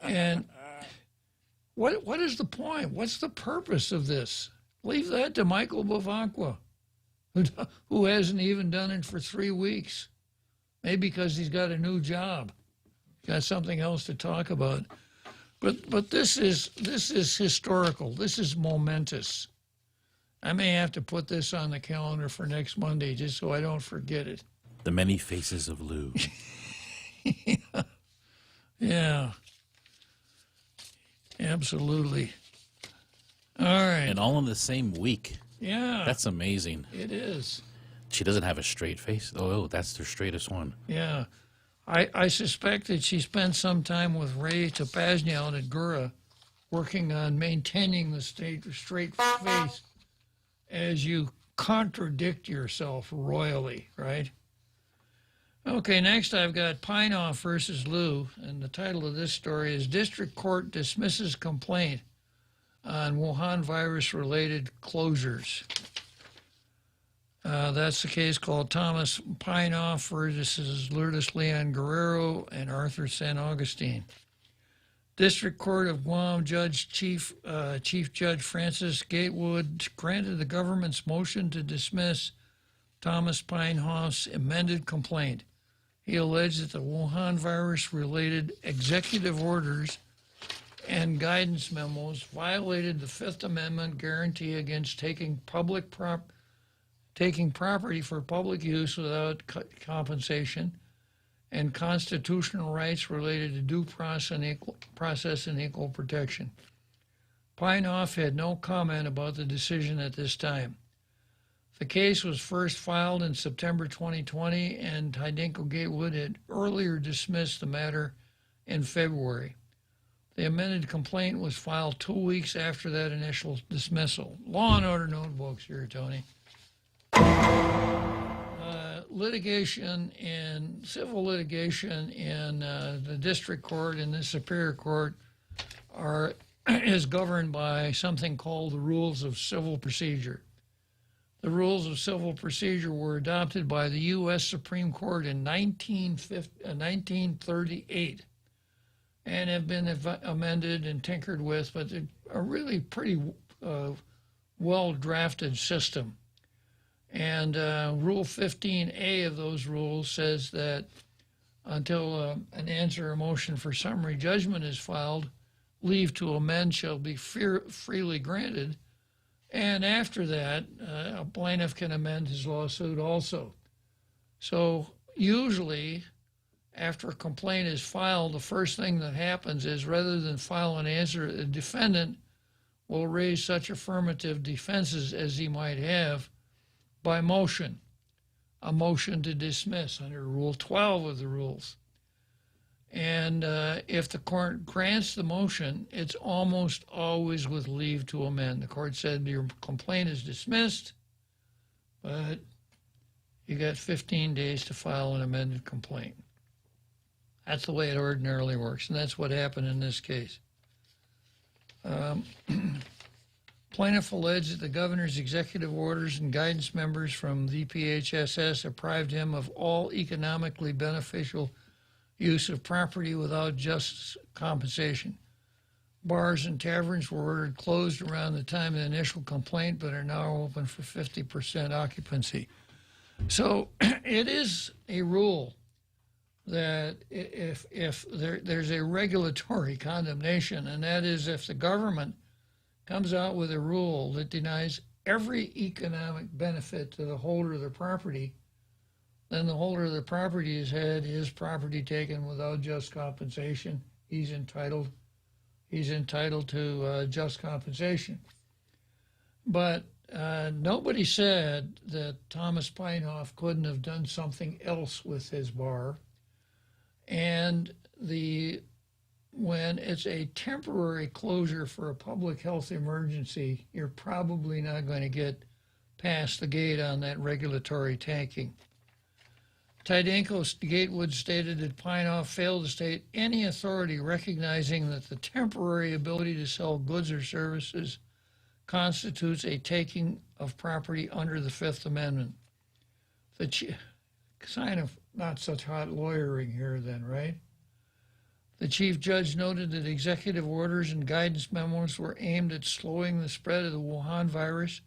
And what is the point? What's the purpose of this? Leave that to Michael Bavankwa, who hasn't even done it for 3 weeks. Maybe because he's got a new job. Got something else to talk about. But this is historical. This is momentous. I may have to put this on the calendar for next Monday just so I don't forget it. The many faces of Lou. Yeah. Absolutely. All right. And all in the same week. Yeah. That's amazing. It is. She doesn't have a straight face. Oh, that's the straightest one. Yeah. I suspect that she spent some time with Ray Tapasnian at Gura working on maintaining the straight face as you contradict yourself royally, right? Okay, next I've got Pineoff versus Lou, and the title of this story is District Court Dismisses Complaint on Wuhan Virus-Related Closures. That's the case called Thomas Pineoff versus Lourdes Leon Guerrero and Arthur San Augustine. District Court of Guam Chief Judge Francis Gatewood granted the government's motion to dismiss Thomas Pinehoff's amended complaint. He alleged that the Wuhan virus-related executive orders and guidance memos violated the Fifth Amendment guarantee against taking property for public use without compensation, and constitutional rights related to due process and equal protection. Pineoff had no comment about the decision at this time. The case was first filed in September 2020, and Hidinko Gatewood had earlier dismissed the matter in February. The amended complaint was filed 2 weeks after that initial dismissal. Law and Order notebooks here, Tony. Civil litigation in the district court and the superior court is governed by something called the rules of civil procedure. The rules of civil procedure were adopted by the U.S. Supreme Court in 1938 and have been amended and tinkered with, but they're a really pretty well-drafted system. And Rule 15A of those rules says that until an answer or motion for summary judgment is filed, leave to amend shall be freely granted. And after that, a plaintiff can amend his lawsuit also. So usually, after a complaint is filed, the first thing that happens is rather than file an answer, the defendant will raise such affirmative defenses as he might have by motion. a motion to dismiss under Rule 12 of the rules. And if the court grants the motion, it's almost always with leave to amend. The court said your complaint is dismissed, but you got 15 days to file an amended complaint. That's the way it ordinarily works, and that's what happened in this case. Plaintiff alleged that the governor's executive orders and guidance members from DPHSS deprived him of all economically beneficial use of property without just compensation. Bars and taverns were ordered closed around the time of the initial complaint, but are now open for 50% occupancy. So it is a rule that if there's a regulatory condemnation, and that is if the government comes out with a rule that denies every economic benefit to the holder of the property, then the holder of the property has had his property taken without just compensation. He's entitled to just compensation. But nobody said that Thomas Peinhoff couldn't have done something else with his bar. And when it's a temporary closure for a public health emergency, you're probably not going to get past the gate on that regulatory tanking. Tydenko Gatewood stated that Peinhoff failed to state any authority recognizing that the temporary ability to sell goods or services constitutes a taking of property under the Fifth Amendment. Sign of not such hot lawyering here then, right? The chief judge noted that executive orders and guidance memos were aimed at slowing the spread of the Wuhan virus,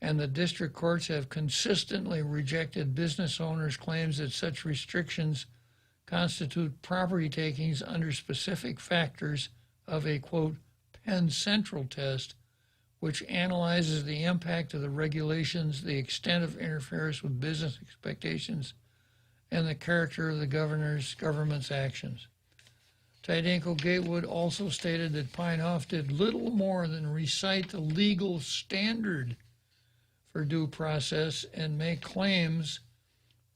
and the district courts have consistently rejected business owners' claims that such restrictions constitute property takings under specific factors of a, quote, Penn Central test, which analyzes the impact of the regulations, the extent of interference with business expectations, and the character of the government's actions. Tydenko Gatewood also stated that Peinhoff did little more than recite the legal standard for due process and make claims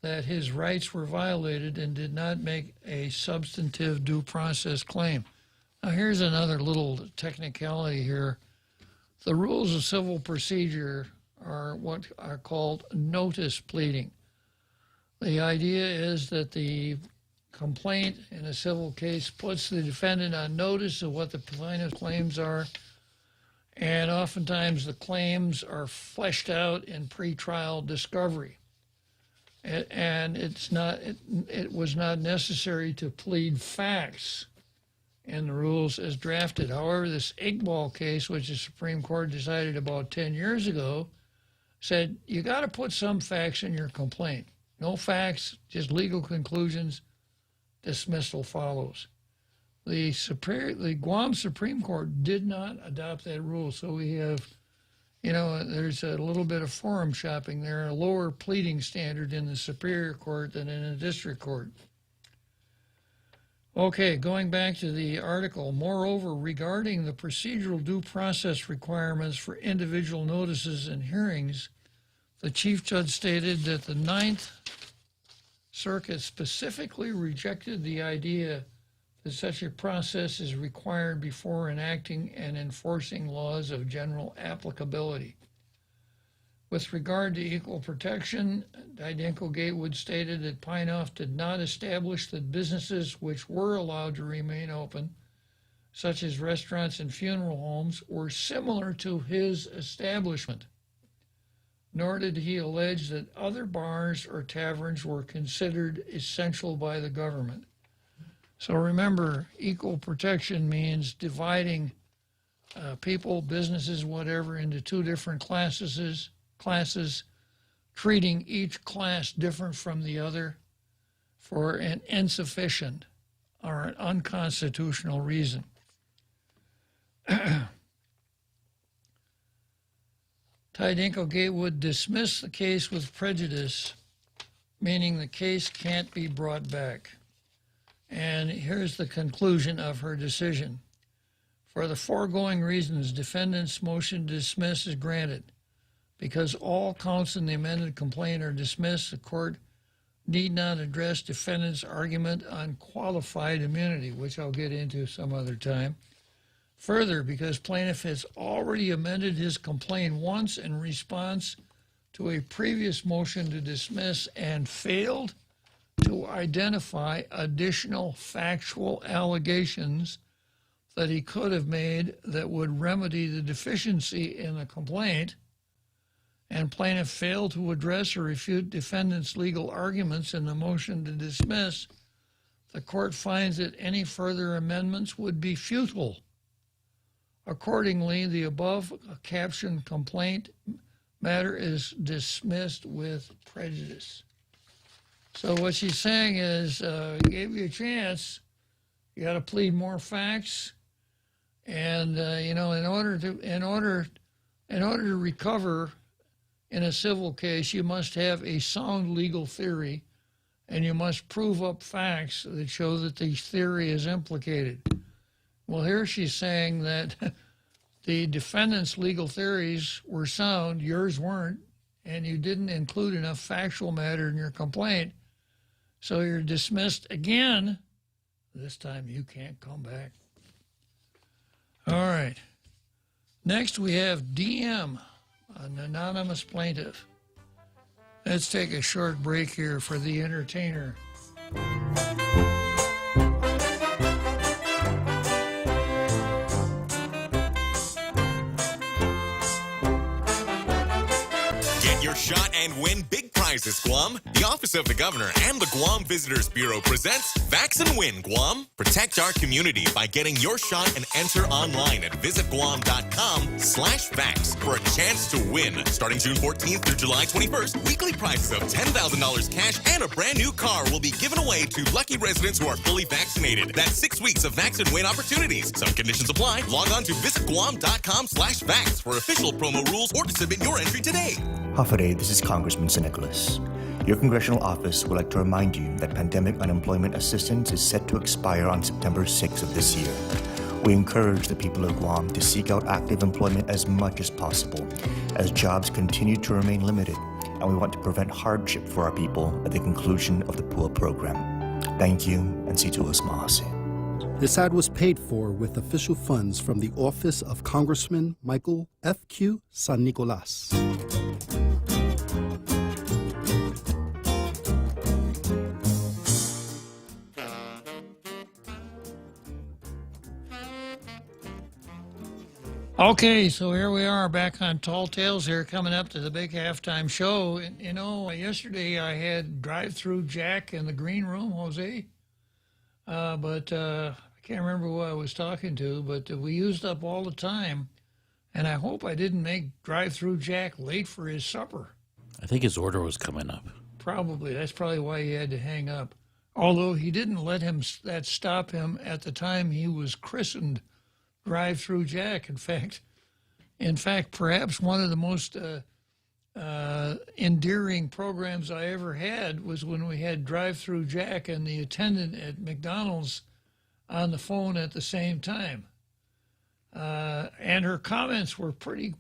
that his rights were violated and did not make a substantive due process claim. Now here's another little technicality here. The rules of civil procedure are what are called notice pleading. The idea is that the complaint in a civil case puts the defendant on notice of what the plaintiff's claims are, and oftentimes the claims are fleshed out in pretrial discovery. And it was not necessary to plead facts in the rules as drafted. However, this Iqbal case, which the Supreme Court decided about 10 years ago, said you got to put some facts in your complaint. No facts, just legal conclusions. Dismissal follows. The Guam Supreme Court did not adopt that rule, so we have, there's a little bit of forum shopping there, a lower pleading standard in the Superior Court than in the District Court. Okay, going back to the article, moreover, regarding the procedural due process requirements for individual notices and hearings, the Chief Judge stated that the Ninth Circuit specifically rejected the idea that such a process is required before enacting and enforcing laws of general applicability. With regard to equal protection, Tydenko Gatewood stated that Peinhoff did not establish that businesses which were allowed to remain open, such as restaurants and funeral homes, were similar to his establishment. Nor did he allege that other bars or taverns were considered essential by the government. So remember, equal protection means dividing people, businesses, whatever, into two different classes, treating each class different from the other for an insufficient or an unconstitutional reason. Tydenko Gatewood dismissed the case with prejudice, meaning the case can't be brought back. And here's the conclusion of her decision. For the foregoing reasons, defendant's motion to dismiss is granted Because all counts in the amended complaint are dismissed, the court need not address defendant's argument on qualified immunity, which I'll get into some other time. Further, because plaintiff has already amended his complaint once in response to a previous motion to dismiss and failed to identify additional factual allegations that he could have made that would remedy the deficiency in the complaint, and plaintiff failed to address or refute defendant's legal arguments in the motion to dismiss, the court finds that any further amendments would be futile. Accordingly, the above captioned complaint matter is dismissed with prejudice. So what she's saying is, he gave you a chance, you got to plead more facts, and in order to recover in a civil case, you must have a sound legal theory, and you must prove up facts that show that the theory is implicated. Well, here she's saying that the defendant's legal theories were sound, yours weren't, and you didn't include enough factual matter in your complaint, so you're dismissed again. This time you can't come back. All right. Next we have DM, an anonymous plaintiff. Let's take a short break here for the entertainer. Get your shot and win big prizes, Guam. The Office of the Governor and the Guam Visitors Bureau presents Vax and Win, Guam. Protect our community by getting your shot and enter online at visitguam.com/vax for a chance to win. Starting June 14th through July 21st, weekly prizes of $10,000 cash and a brand new car will be given away to lucky residents who are fully vaccinated. That's 6 weeks of Vax and Win opportunities. Some conditions apply. Log on to visitguam.com/vax for official promo rules or to submit your entry today. Hafaday, this is Congressman St. Nicholas. Your congressional office would like to remind you that pandemic unemployment assistance is set to expire on September 6th of this year. We encourage the people of Guam to seek out active employment as much as possible, as jobs continue to remain limited, and we want to prevent hardship for our people at the conclusion of the PUA program. Thank you, and Situas Mahase. This ad was paid for with official funds from the office of Congressman Michael F.Q. San Nicolas. Okay, so here we are back on Tall Tales here, coming up to the big halftime show. And, yesterday I had Drive-Through Jack in the green room, Jose. But I can't remember who I was talking to, but we used up all the time. And I hope I didn't make Drive-Through Jack late for his supper. I think his order was coming up. Probably. That's probably why he had to hang up. Although he didn't let that stop him at the time he was christened Drive-Through Jack. In fact, perhaps one of the most endearing programs I ever had was when we had Drive-Through Jack and the attendant at McDonald's on the phone at the same time. And her comments were pretty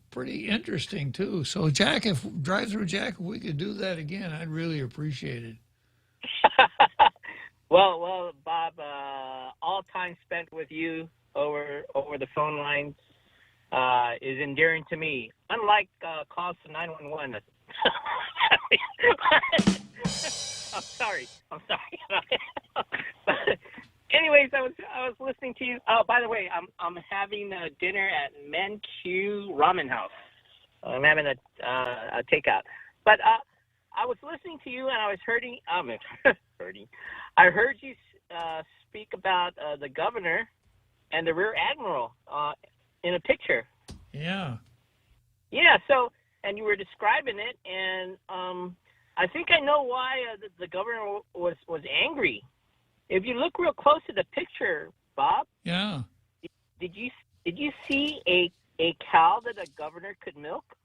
interesting, too. So, Jack, if Drive-Through Jack, if we could do that again, I'd really appreciate it. Well, Bob, all time spent with you over the phone lines is endearing to me. Unlike calls to 911. I'm sorry. But anyways, I was listening to you. Oh, by the way, I'm having dinner at Men Q Ramen House. I'm having a takeout. But I was listening to you, and I was I heard you speak about the governor and the rear admiral in a picture. Yeah. Yeah. So, and you were describing it, and I think I know why the governor was angry. If you look real close at the picture, Bob. Yeah. Did you see a cow that a governor could milk?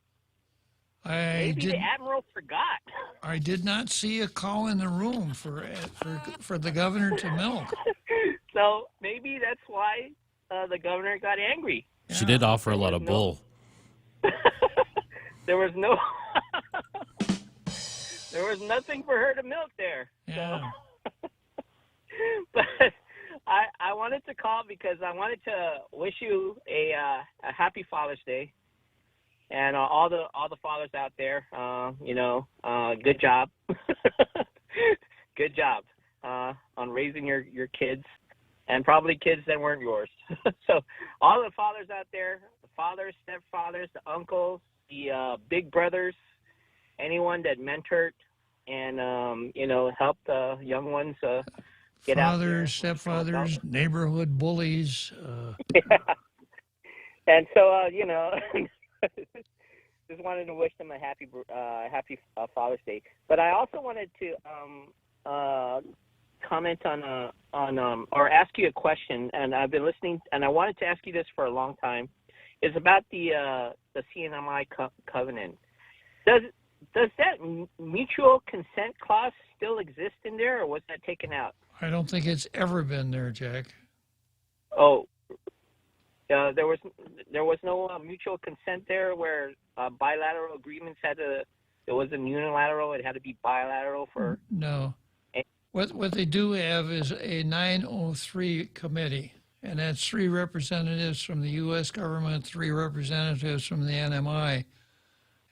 Maybe the admiral forgot. I did not see a cow in the room for the governor to milk. So maybe that's why the governor got angry. She did offer a lot of bull. there was no there was nothing for her to milk there. Yeah. So, but I wanted to call because I wanted to wish you a happy Father's Day, and all the fathers out there, good job, good job on raising your kids, and probably kids that weren't yours. So all the fathers out there, the fathers, stepfathers, the uncles, the big brothers, anyone that mentored and helped the young ones get out there. Fathers, stepfathers, neighborhood bullies. Yeah. And so just wanted to wish them a happy Father's Day. But I also wanted to comment on or ask you a question, and I've been listening, and I wanted to ask you this for a long time. Is about the CNMI covenant. Does that mutual consent clause still exist in there, or was that taken out? I don't think it's ever been there, Jack. Oh, there was no mutual consent there where bilateral agreements it wasn't unilateral, it had to be bilateral for... No. What they do have is a 903 committee, and that's 3 representatives from the U.S. government, 3 representatives from the NMI,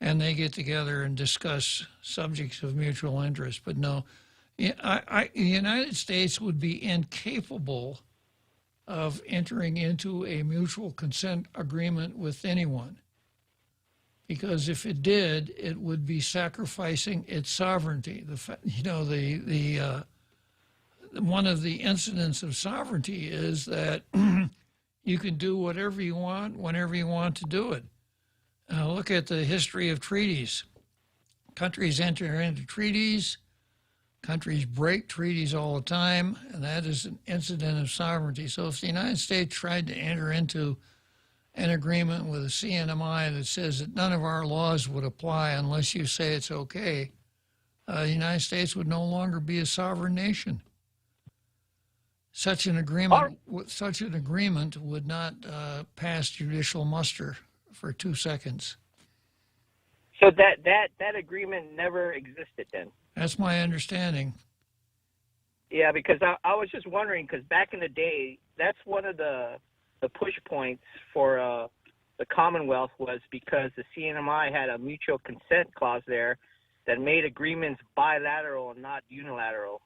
and they get together and discuss subjects of mutual interest. But no, the United States would be incapable of entering into a mutual consent agreement with anyone, because if it did, it would be sacrificing its sovereignty. One of the incidents of sovereignty is that you can do whatever you want, whenever you want to do it. Look at the history of treaties. Countries enter into treaties. Countries break treaties all the time, and that is an incident of sovereignty. So if the United States tried to enter into an agreement with the CNMI that says that none of our laws would apply unless you say it's okay, the United States would no longer be a sovereign nation. Such an agreement would not pass judicial muster for 2 seconds. So that agreement never existed then? That's my understanding. Yeah, because I was just wondering, because back in the day, that's one of the push points for the Commonwealth was because the CNMI had a mutual consent clause there that made agreements bilateral and not unilateral.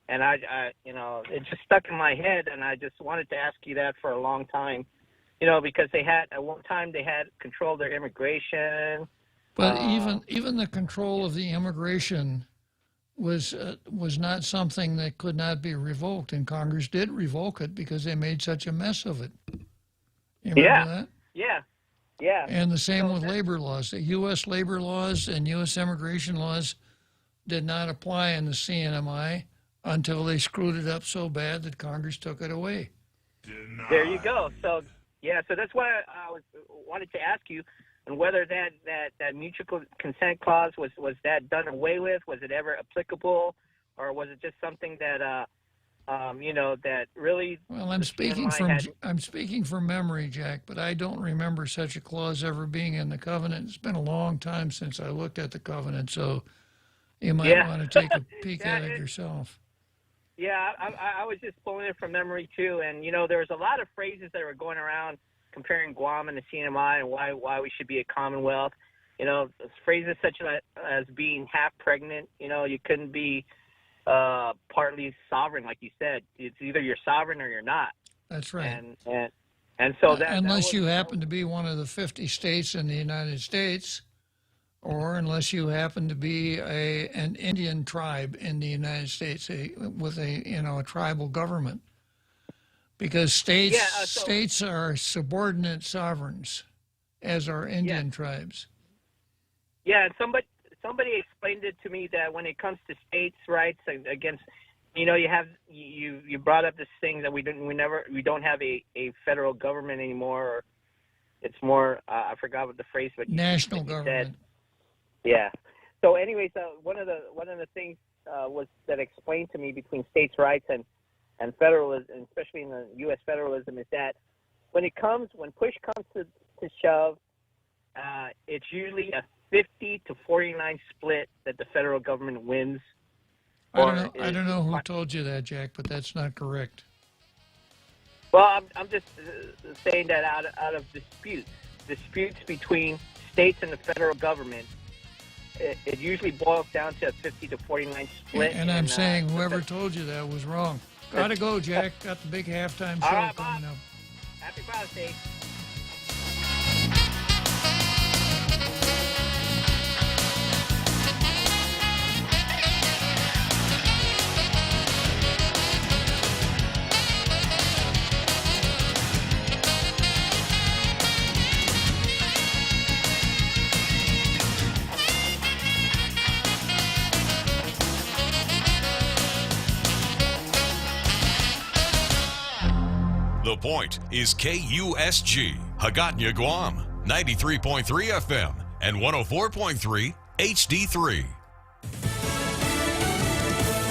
And I it just stuck in my head, and I just wanted to ask you that for a long time, because they had, at one time, they had control of their immigration. But even the control of the immigration was not something that could not be revoked, and Congress did revoke it because they made such a mess of it. You remember that? Yeah. And the same with labor laws. The U.S. labor laws and U.S. immigration laws did not apply in the CNMI until they screwed it up so bad that Congress took it away. There you go. So that's why I wanted to ask you, and whether that mutual consent clause was that done away with? Was it ever applicable, or was it just something that that really? Well, I'm speaking from memory, Jack, but I don't remember such a clause ever being in the covenant. It's been a long time since I looked at the covenant, so you might want to take a peek at it yourself. Yeah, I was just pulling it from memory too, and there was a lot of phrases that were going around comparing Guam and the CNMI and why we should be a Commonwealth. Phrases such as being half pregnant. You couldn't be partly sovereign, like you said. It's either you're sovereign or you're not. That's right. And so that unless you happen to be one of the 50 states in the United States, or unless you happen to be an Indian tribe in the United States with a tribal government. Because states are subordinate sovereigns, as are Indian tribes. Yeah, and somebody explained it to me that when it comes to states' rights against, you brought up this thing that we don't have a federal government anymore. Or it's more I forgot what the phrase, but national government. Said. Yeah. So, anyways, one of the things was that explained to me between states' rights and federalism, especially in the U.S. federalism, is that when push comes to shove, it's usually a 50 to 49 split that the federal government wins. I don't know who told you that, Jack, but that's not correct. Well, I'm just saying that out of disputes between states and the federal government, it usually boils down to a 50 to 49 split. And I'm saying whoever told you that was wrong. Gotta go, Jack. Got the big halftime show coming up. Happy Father's Day. The Point is KUSG, Hagåtña, Guam, 93.3 FM and 104.3 HD3.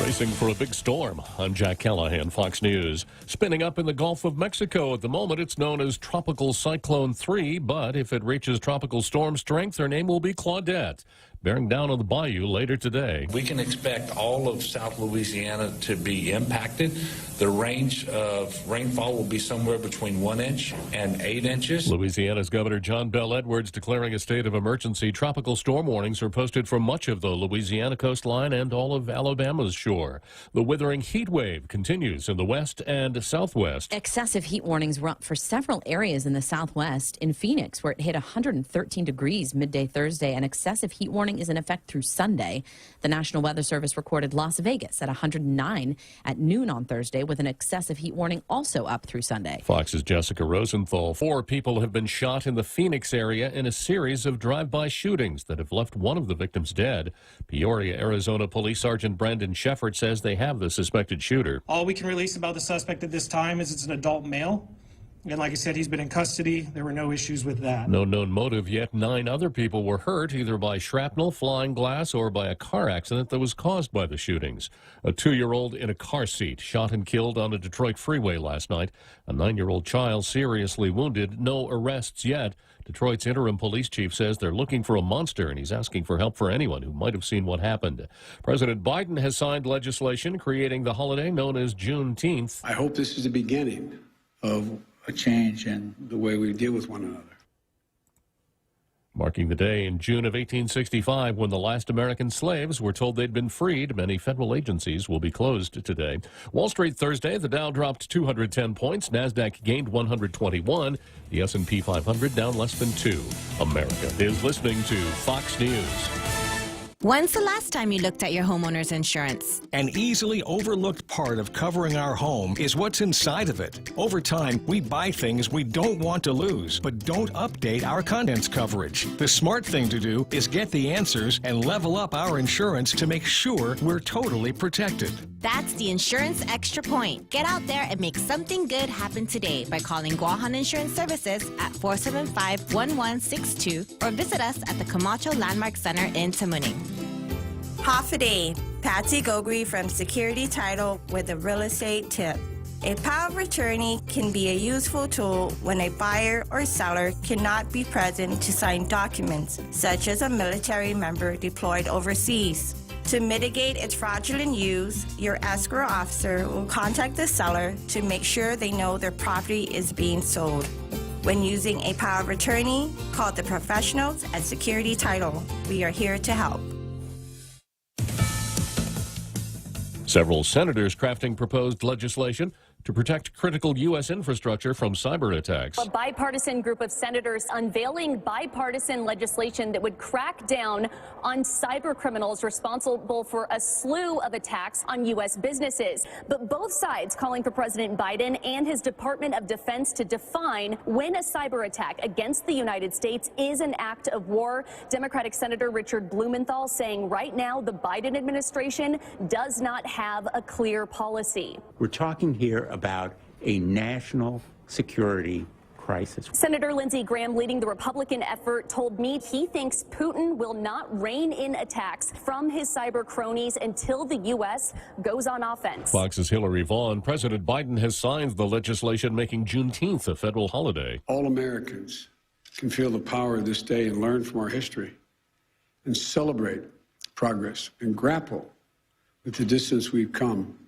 Racing for a big storm. I'm Jack Callahan, Fox News. Spinning up in the Gulf of Mexico. At the moment, it's known as Tropical Cyclone 3, but if it reaches tropical storm strength, her name will be Claudette. Bearing down on the bayou later today. We can expect all of South Louisiana to be impacted. The range of rainfall will be somewhere between 1 inch and 8 inches. Louisiana's Governor John Bel Edwards declaring a state of emergency. Tropical storm warnings are posted for much of the Louisiana coastline and all of Alabama's shore. The withering heat wave continues in the west and southwest. Excessive heat warnings were up for several areas in the southwest. In Phoenix, where it hit 113 degrees midday Thursday, an excessive heat warning is in effect through Sunday. The National Weather Service recorded Las Vegas at 109 at noon on Thursday, with an excessive heat warning also up through Sunday. Fox's Jessica Rosenthal. 4 people have been shot in the Phoenix area in a series of drive-by shootings that have left one of the victims dead. Peoria, Arizona Police Sergeant Brandon Sheffert says they have the suspected shooter. All we can release about the suspect at this time is it's an adult male. And like I said, he's been in custody. There were no issues with that. No known motive yet. 9 other people were hurt, either by shrapnel, flying glass, or by a car accident that was caused by the shootings. A 2-year-old in a car seat shot and killed on a Detroit freeway last night. A 9-year-old child seriously wounded. No arrests yet. Detroit's interim police chief says they're looking for a monster, and he's asking for help for anyone who might have seen what happened. President Biden has signed legislation creating the holiday known as Juneteenth. I hope this is the beginning of a change in the way we deal with one another. Marking the day in June of 1865 when the last American slaves were told they'd been freed. Many federal agencies will be closed today. Wall Street Thursday, the Dow dropped 210 points. NASDAQ gained 121. The S&P 500 down less than 2. America is listening to Fox News. When's the last time you looked at your homeowner's insurance? An easily overlooked part of covering our home is what's inside of it. Over time, we buy things we don't want to lose, but don't update our contents coverage. The smart thing to do is get the answers and level up our insurance to make sure we're totally protected. That's the Insurance Extra Point. Get out there and make something good happen today by calling Guahan Insurance Services at 475-1162 or visit us at the Camacho Landmark Center in Tamuning. Half a day. Patsy Gogri from Security Title with a real estate tip. A power of attorney can be a useful tool when a buyer or seller cannot be present to sign documents, such as a military member deployed overseas. To mitigate its fraudulent use, your escrow officer will contact the seller to make sure they know their property is being sold. When using a power of attorney, call the professionals at Security Title. We are here to help. Several senators crafting proposed legislation to protect critical U.S. infrastructure from cyber attacks. A bipartisan group of senators unveiling bipartisan legislation that would crack down on cyber criminals responsible for a slew of attacks on U.S. businesses. But both sides calling for President Biden and his Department of Defense to define when a cyber attack against the United States is an act of war. Democratic Senator Richard Blumenthal saying right now the Biden administration does not have a clear policy. We're talking here about a national security crisis. Senator Lindsey Graham, leading the Republican effort, told me he thinks Putin will not rein in attacks from his cyber cronies until the U.S. goes on offense. Fox's Hillary Vaughn. President Biden has signed the legislation making Juneteenth a federal holiday. All Americans can feel the power of this day and learn from our history and celebrate progress and grapple with the distance we've come,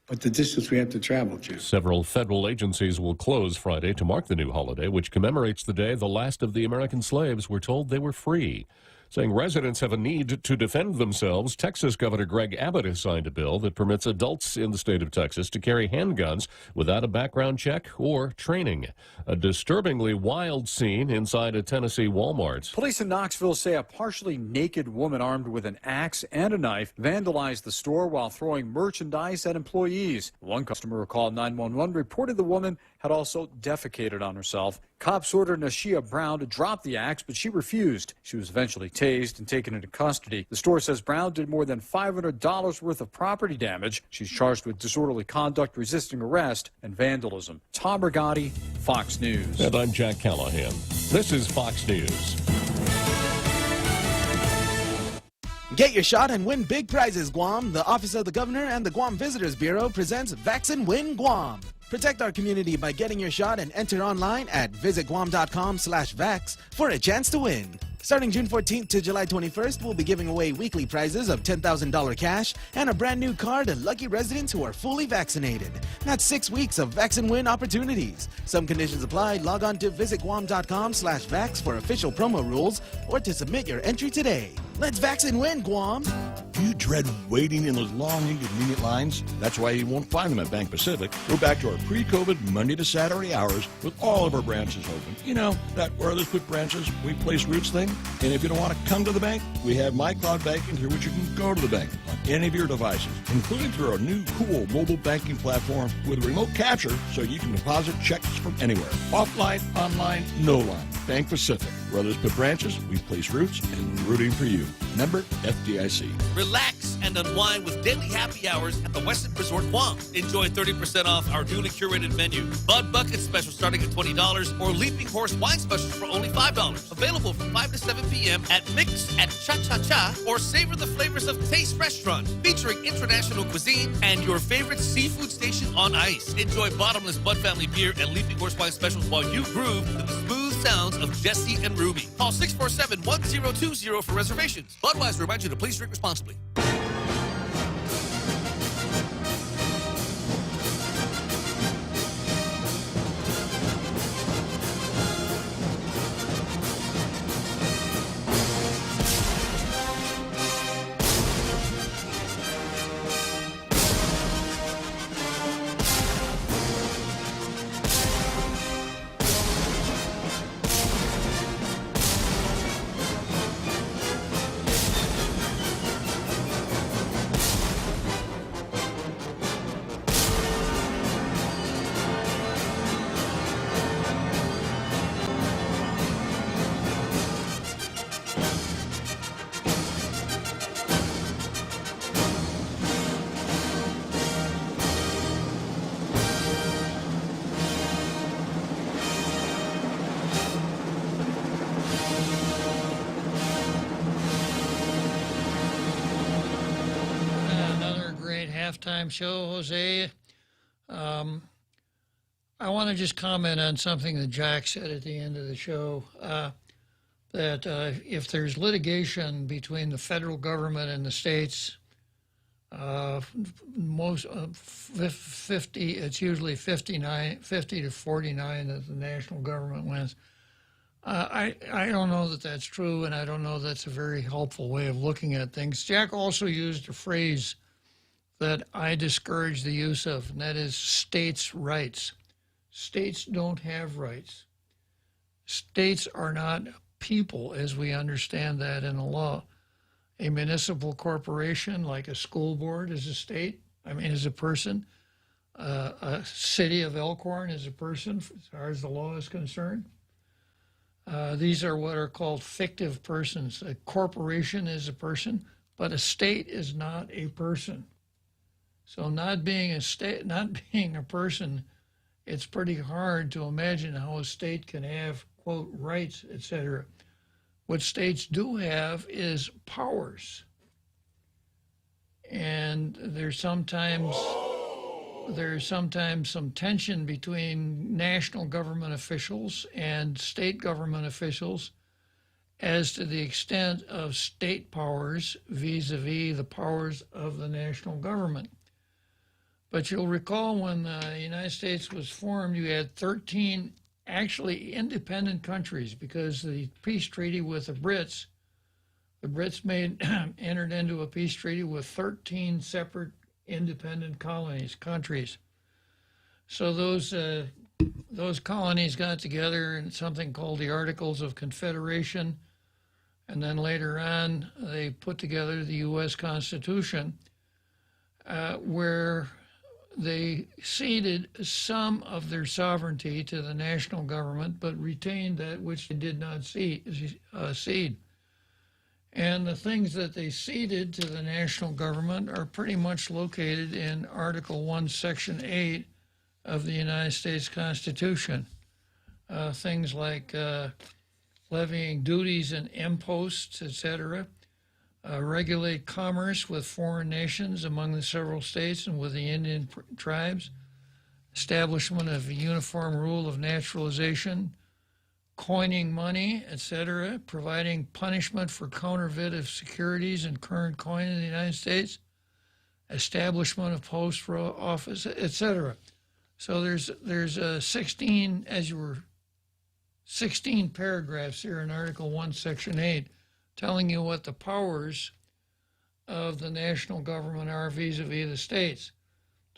but the distance we have to travel, Jim. Several federal agencies will close Friday to mark the new holiday, which commemorates the day the last of the American slaves were told they were free. Saying residents have a need to defend themselves, Texas Governor Greg Abbott has signed a bill that permits adults in the state of Texas to carry handguns without a background check or training. A disturbingly wild scene inside a Tennessee Walmart. Police in Knoxville say a partially naked woman armed with an axe and a knife vandalized the store while throwing merchandise at employees. One customer called 911 reported the woman had also defecated on herself. Cops ordered Nashia Brown to drop the axe, but she refused. She was eventually tased and taken into custody. The store says Brown did more than $500 worth of property damage. She's charged with disorderly conduct, resisting arrest, and vandalism. Tom Rigotti, Fox News. And I'm Jack Callahan. This is Fox News. Get your shot and win big prizes, Guam. The Office of the Governor and the Guam Visitors Bureau presents Vax and Win Guam. Protect our community by getting your shot and enter online at visitguam.com/vax for a chance to win. Starting June 14th to July 21st, we'll be giving away weekly prizes of $10,000 cash and a brand new car to lucky residents who are fully vaccinated. That's 6 weeks of Vax and Win opportunities. Some conditions apply. Log on to visitguam.com/vax for official promo rules or to submit your entry today. Let's Vax and Win, Guam. Do you dread waiting in those long, inconvenient lines? That's why you won't find them at Bank Pacific. Go back to our pre-COVID Monday to Saturday hours with all of our branches open. You know, that where others put branches, we place roots thing. And if you don't want to come to the bank, we have My Cloud Banking through which you can go to the bank on any of your devices, including through our new cool mobile banking platform with remote capture so you can deposit checks from anywhere. Offline, online, no line. Bank Pacific. Where others put branches, we place roots and rooting for you. Member FDIC. Relax and unwind with daily happy hours at the Westin Resort Guam. Enjoy 30% off our newly curated menu. Bud Bucket special starting at $20 or Leaping Horse wine specials for only $5. Available from 5 to 7 p.m. at Mix at Cha Cha Cha or savor the flavors of Taste Restaurant featuring international cuisine and your favorite seafood station on ice. Enjoy bottomless Bud Family beer and Leaping Horse wine specials while you groove to the smooth sounds of Jesse and Ruby. Call 647-1020 for reservations. Budweiser reminds you to please drink responsibly. Halftime show, Jose. I want to just comment on something that Jack said at the end of the show, that if there's litigation between the federal government and the states, most 50, it's usually 50 to 49 that the national government wins. I don't know that that's true, and I don't know that's a very helpful way of looking at things. Jack also used a phrase that I discourage the use of, and that is states' rights. States don't have rights. States are not people as we understand that in the law. A municipal corporation, like a school board, is a state, is a person. A city of Elkhorn is a person, as far as the law is concerned. These are what are called fictive persons. A corporation is a person, but a state is not a person. So not being a state, not being a person, it's pretty hard to imagine how a state can have, quote, rights, etc. What states do have is powers. And there's sometimes there's sometimes some tension between national government officials and state government officials as to the extent of state powers vis-a-vis the powers of the national government. But you'll recall when the United States was formed, you had 13 actually independent countries, because the peace treaty with the Brits entered into a peace treaty with 13 separate independent countries. So those colonies got together in something called the Articles of Confederation, and then later on they put together the U.S. Constitution, where they ceded some of their sovereignty to the national government, but retained that which they did not cede. And the things that they ceded to the national government are pretty much located in Article 1, Section 8 of the United States Constitution. Things like levying duties and imposts, etc., regulate commerce with foreign nations among the several states and with the Indian tribes, establishment of a uniform rule of naturalization, coining money, etc., providing punishment for counterfeit of securities and current coin in the United States, establishment of post for office, etc. So there's 16 paragraphs here in Article 1, Section 8, telling you what the powers of the national government are vis-a-vis the states.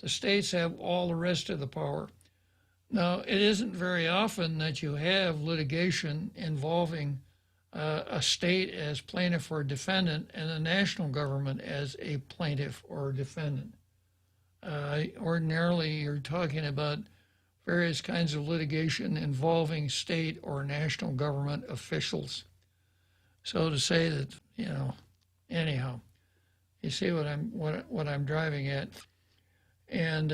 The states have all the rest of the power. Now, it isn't very often that you have litigation involving a state as plaintiff or defendant and the national government as a plaintiff or defendant. Ordinarily, you're talking about various kinds of litigation involving state or national government officials. So to say that, anyhow, you see what I'm driving at, and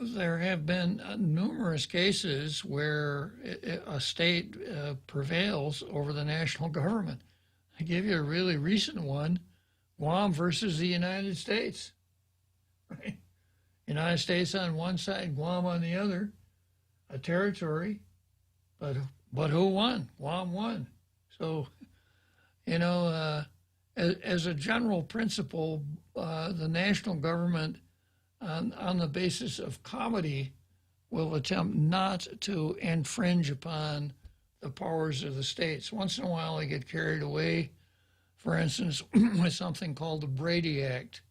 there have been numerous cases where a state prevails over the national government. I give you a really recent one, Guam versus the United States. Right? United States on one side, Guam on the other, a territory, but who won? Guam won. So, as a general principle, the national government, on the basis of comity, will attempt not to infringe upon the powers of the states. Once in a while, they get carried away, for instance, with something called the Brady Act,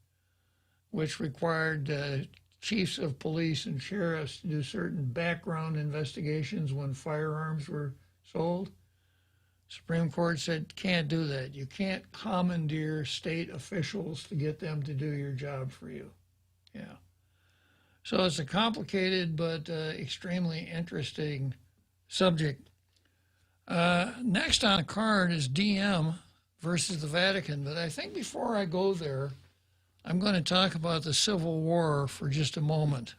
which required chiefs of police and sheriffs to do certain background investigations when firearms were sold. Supreme Court said, can't do that. You can't commandeer state officials to get them to do your job for you. Yeah. So it's a complicated but extremely interesting subject. Next on the card is DM versus the Vatican. But I think before I go there, I'm going to talk about the Civil War for just a moment.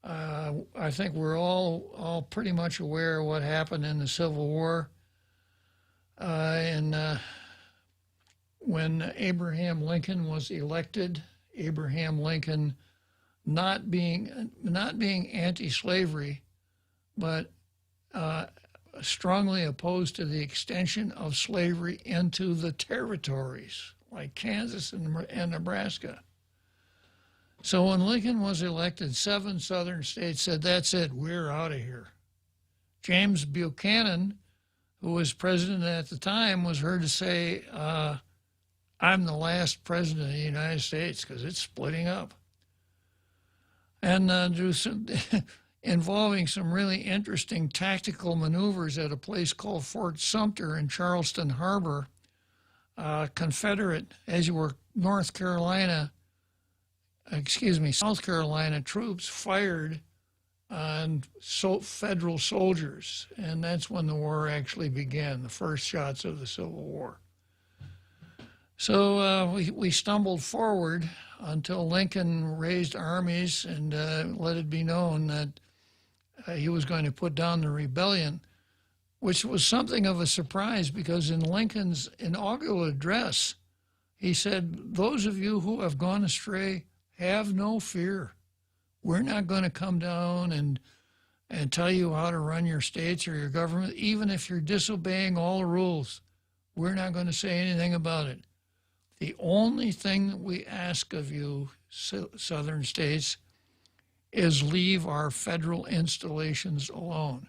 I think we're all pretty much aware of what happened in the Civil War. When Abraham Lincoln was elected, Abraham Lincoln not being anti-slavery, but strongly opposed to the extension of slavery into the territories like Kansas and Nebraska. So when Lincoln was elected, 7 southern states said, that's it, we're out of here. James Buchanan, who was president at the time, was heard to say, I'm the last president of the United States because it's splitting up. And involving some really interesting tactical maneuvers at a place called Fort Sumter in Charleston Harbor, Confederate, South Carolina troops fired on federal soldiers, and that's when the war actually began, the first shots of the Civil War. So we stumbled forward until Lincoln raised armies and let it be known that he was going to put down the rebellion, which was something of a surprise because in Lincoln's inaugural address, He said, those of you who have gone astray, have no fear. We're not going to come down and tell you how to run your states or your government, even if you're disobeying all the rules. We're not going to say anything about it. The only thing that we ask of you, southern states, is leave our federal installations alone.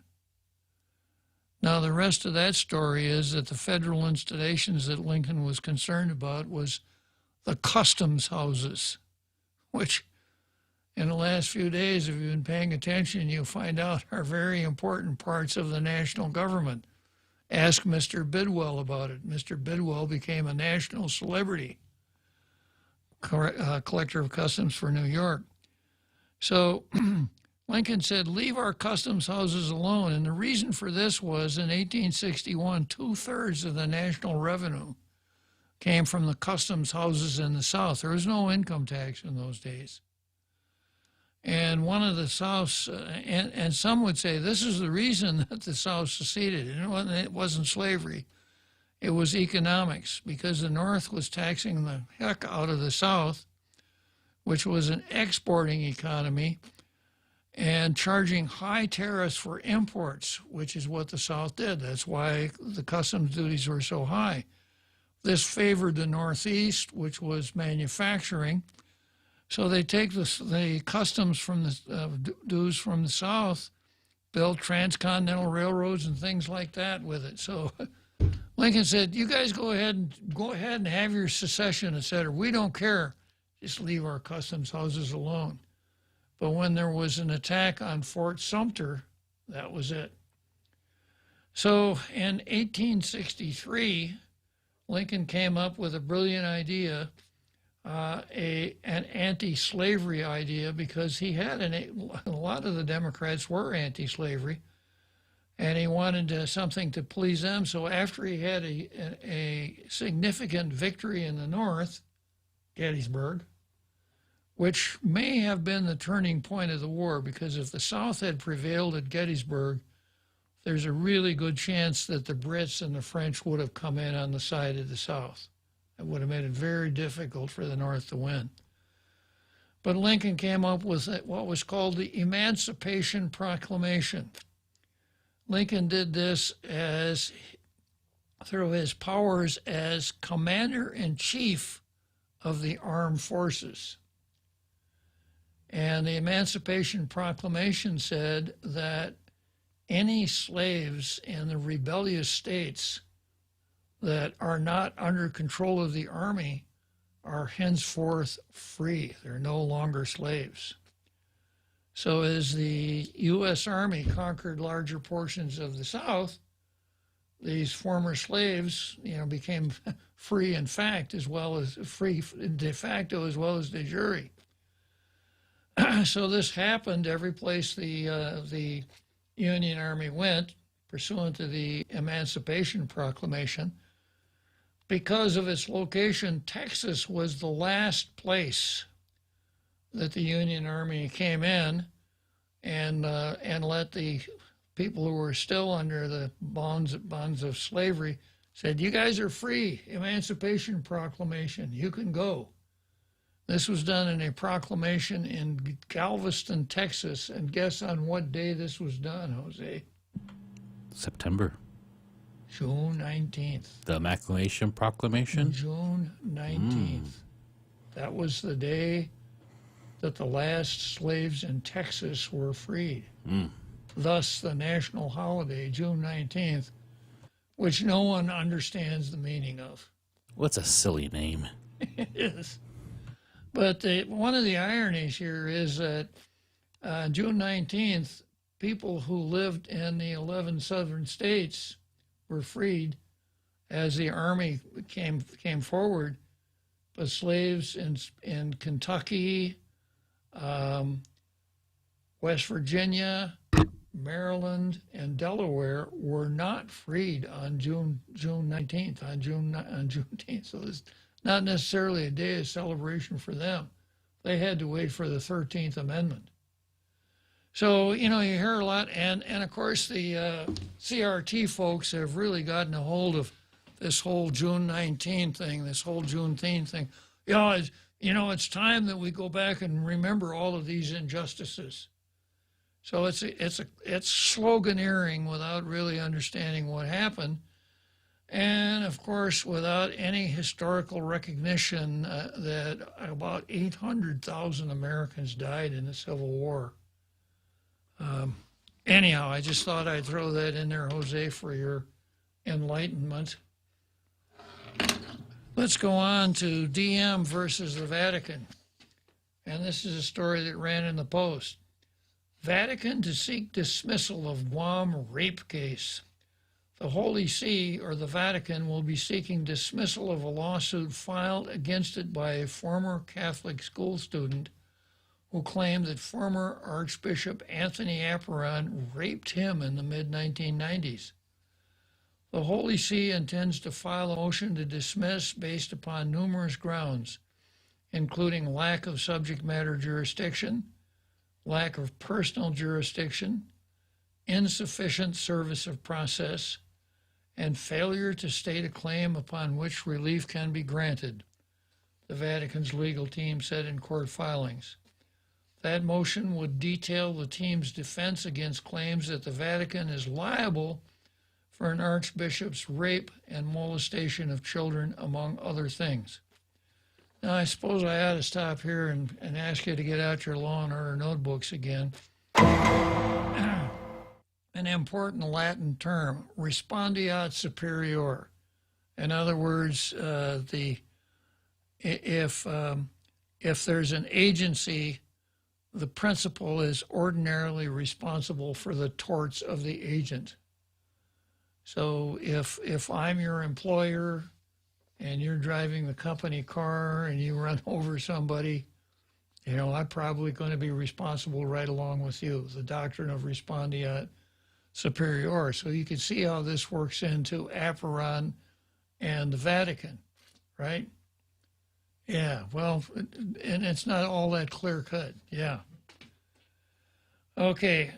Now, the rest of that story is that the federal installations that Lincoln was concerned about was the customs houses, which in the last few days, if you've been paying attention, you'll find out are very important parts of the national government. Ask Mr. Bidwell about it. Mr. Bidwell became a national celebrity, collector of customs for New York. So Lincoln said, leave our customs houses alone. And the reason for this was in 1861, 2/3 of the national revenue came from the customs houses in the South. There was no income tax in those days. And one of the South's, and some would say this is the reason that the South seceded. And it wasn't slavery. It was economics, because the North was taxing the heck out of the South, which was an exporting economy, and charging high tariffs for imports, which is what the South did. That's why the customs duties were so high. This favored the Northeast, which was manufacturing. So they take the customs from the dues from the South, build transcontinental railroads and things like that with it. So Lincoln said, you guys go ahead and have your secession, etc. We don't care. Just leave our customs houses alone. But when there was an attack on Fort Sumter, that was it. So in 1863, Lincoln came up with a brilliant idea, an anti-slavery idea, because he had a lot of the Democrats were anti-slavery, and he wanted something to please them. So after he had a significant victory in the North, Gettysburg, which may have been the turning point of the war, because if the South had prevailed at Gettysburg, there's a really good chance that the Brits and the French would have come in on the side of the South. It would have made it very difficult for the North to win. But Lincoln came up with what was called the Emancipation Proclamation. Lincoln did this through his powers as Commander-in-Chief of the Armed Forces. And the Emancipation Proclamation said that any slaves in the rebellious states that are not under control of the Army are henceforth free. They're no longer slaves. So as the U.S. Army conquered larger portions of the South, these former slaves, became free in fact as well as free de facto as well as de jure. So this happened every place the Union Army went, pursuant to the Emancipation Proclamation. Because of its location, Texas was the last place that the Union Army came in and let the people who were still under the bonds of slavery, said, you guys are free, Emancipation Proclamation, you can go. This was done in a proclamation in Galveston, Texas, and guess on what day this was done, Jose? September. June 19th. The Emancipation Proclamation? June 19th. That was the day that the last slaves in Texas were freed. Thus, the national holiday, June 19th, which no one understands the meaning of. What's a silly name? It is. But one of the ironies here is that June 19th, people who lived in the 11 southern states were freed as the Army came forward, but slaves in Kentucky, West Virginia, Maryland, and Delaware were not freed on June 19th, on Juneteenth. So it's not necessarily a day of celebration for them. They had to wait for the 13th Amendment. So, you hear a lot, and of course the CRT folks have really gotten a hold of this whole June 19 thing, this whole Juneteenth thing. It's time that we go back and remember all of these injustices. So it's sloganeering without really understanding what happened. And, of course, without any historical recognition that about 800,000 Americans died in the Civil War. Anyhow, I just thought I'd throw that in there, Jose, for your enlightenment. Let's go on to DM versus the Vatican. And this is a story that ran in the Post. Vatican to seek dismissal of Guam rape case. The Holy See, or the Vatican, will be seeking dismissal of a lawsuit filed against it by a former Catholic school student who claimed that former Archbishop Anthony Apparon raped him in the mid-1990s. The Holy See intends to file a motion to dismiss based upon numerous grounds, including lack of subject matter jurisdiction, lack of personal jurisdiction, insufficient service of process, and failure to state a claim upon which relief can be granted, the Vatican's legal team said in court filings. That motion would detail the team's defense against claims that the Vatican is liable for an archbishop's rape and molestation of children, among other things. Now, I suppose I ought to stop here and ask you to get out your Law and Order notebooks again. An important Latin term, respondeat superior. In other words, if there's an agency, the principal is ordinarily responsible for the torts of the agent. So if I'm your employer and you're driving the company car and you run over somebody, I'm probably going to be responsible right along with you. The doctrine of respondeat superior. So you can see how this works into Apparon and the Vatican, right? Yeah, well, and it's not all that clear-cut, yeah. Okay,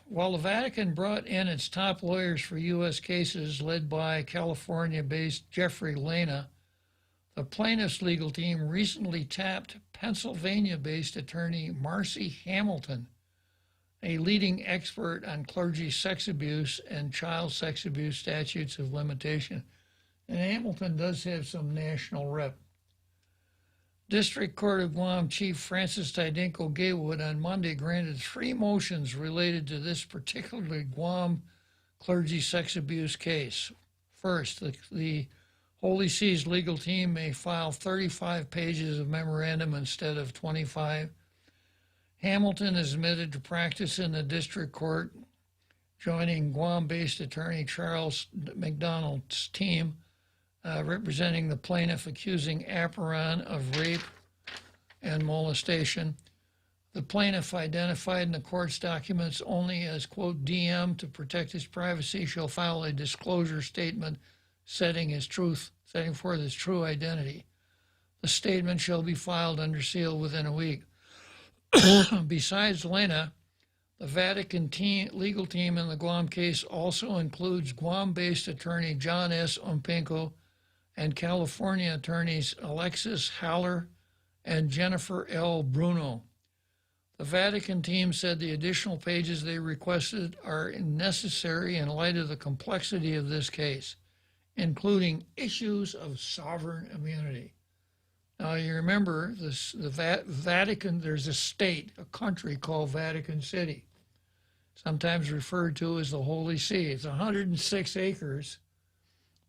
while the Vatican brought in its top lawyers for U.S. cases led by California-based Jeffrey Lena, the plaintiff's legal team recently tapped Pennsylvania-based attorney Marcy Hamilton, a leading expert on clergy sex abuse and child sex abuse statutes of limitation. And Hamilton does have some national rep. District Court of Guam Chief Francis Tidinko Gaywood on Monday granted 3 motions related to this particularly Guam clergy sex abuse case. First, the Holy See's legal team may file 35 pages of memorandum instead of 25. Hamilton is admitted to practice in the district court, joining Guam-based attorney Charles McDonald's team, representing the plaintiff accusing Apparon of rape and molestation. The plaintiff, identified in the court's documents only as, quote, DM to protect his privacy, shall file a disclosure statement setting forth his true identity. The statement shall be filed under seal within a week. Besides Lena, the Vatican legal team in the Guam case also includes Guam-based attorney John S. Ompinko and California attorneys Alexis Haller and Jennifer L. Bruno. The Vatican team said the additional pages they requested are necessary in light of the complexity of this case, including issues of sovereign immunity. Now, you remember the Vatican, there's a state, a country called Vatican City, sometimes referred to as the Holy See. It's 106 acres,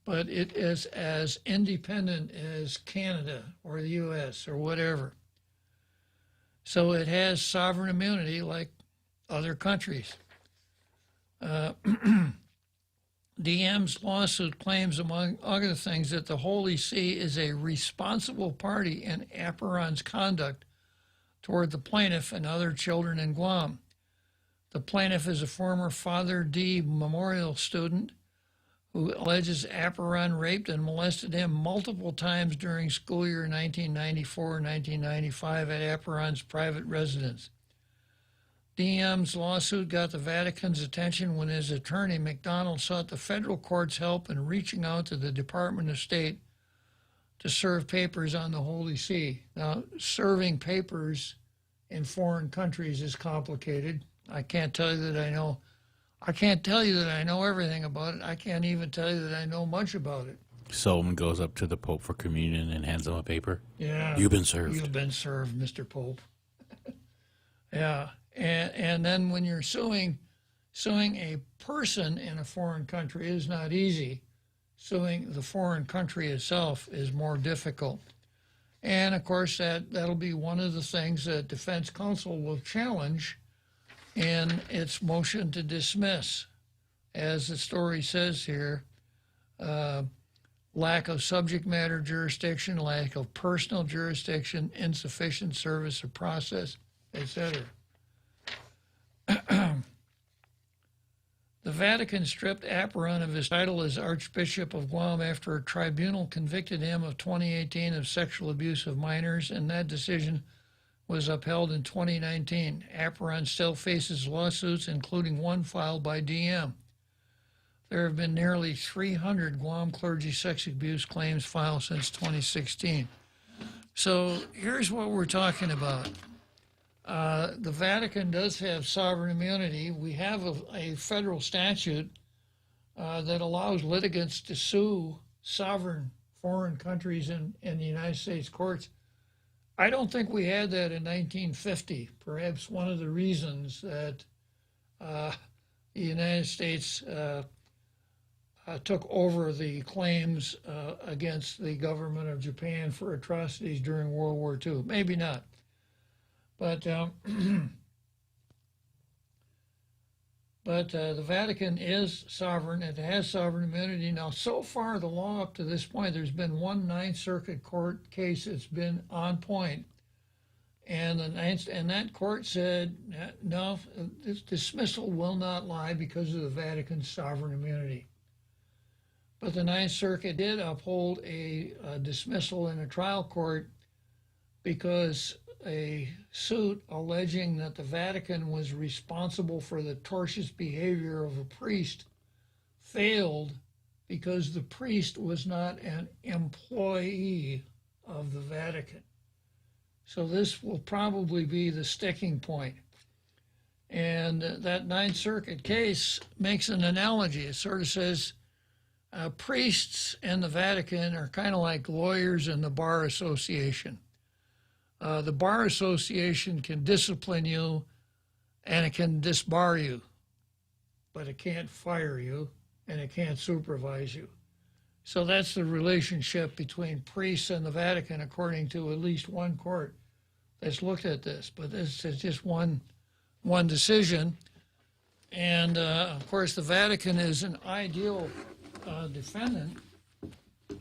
but it is as independent as Canada or the U.S. or whatever. So it has sovereign immunity like other countries. DM's lawsuit claims, among other things, that the Holy See is a responsible party in Apparon's conduct toward the plaintiff and other children in Guam. The plaintiff is a former Father D. Memorial student who alleges Apparon raped and molested him multiple times during school year 1994-1995 at Apparon's private residence. DM's lawsuit got the Vatican's attention when his attorney, McDonald, sought the federal court's help in reaching out to the Department of State to serve papers on the Holy See. Now, serving papers in foreign countries is complicated. I can't tell you that I know everything about it. I can't even tell you that I know much about it. Someone goes up to the Pope for communion and hands him a paper. Yeah. You've been served. You've been served, Mr. Pope. Yeah. And then when you're suing a person in a foreign country is not easy. Suing the foreign country itself is more difficult. And of course, that'll be one of the things that defense counsel will challenge in its motion to dismiss. As the story says here, lack of subject matter jurisdiction, lack of personal jurisdiction, insufficient service of process, etc. The Vatican stripped Apparon of his title as Archbishop of Guam after a tribunal convicted him of 2018 of sexual abuse of minors, and that decision was upheld in 2019. Apparon still faces lawsuits, including one filed by DM. There have been nearly 300 Guam clergy sex abuse claims filed since 2016. So here's what we're talking about. The Vatican does have sovereign immunity. We have a federal statute that allows litigants to sue sovereign foreign countries in the United States courts. I don't think we had that in 1950. Perhaps one of the reasons that the United States took over the claims against the government of Japan for atrocities during World War II. Maybe not. But the Vatican is sovereign. It has sovereign immunity. Now, so far, the law up to this point, there's been one Ninth Circuit Court case that's been on point. And that court said, no, this dismissal will not lie because of the Vatican's sovereign immunity. But the Ninth Circuit did uphold a dismissal in a trial court because a suit alleging that the Vatican was responsible for the tortious behavior of a priest failed because the priest was not an employee of the Vatican. So this will probably be the sticking point. And that Ninth Circuit case makes an analogy. It sort of says priests and the Vatican are kind of like lawyers and the Bar Association. The Bar Association can discipline you and it can disbar you, but it can't fire you and it can't supervise you. So that's the relationship between priests and the Vatican, according to at least one court that's looked at this. But this is just one decision. And of course, the Vatican is an ideal defendant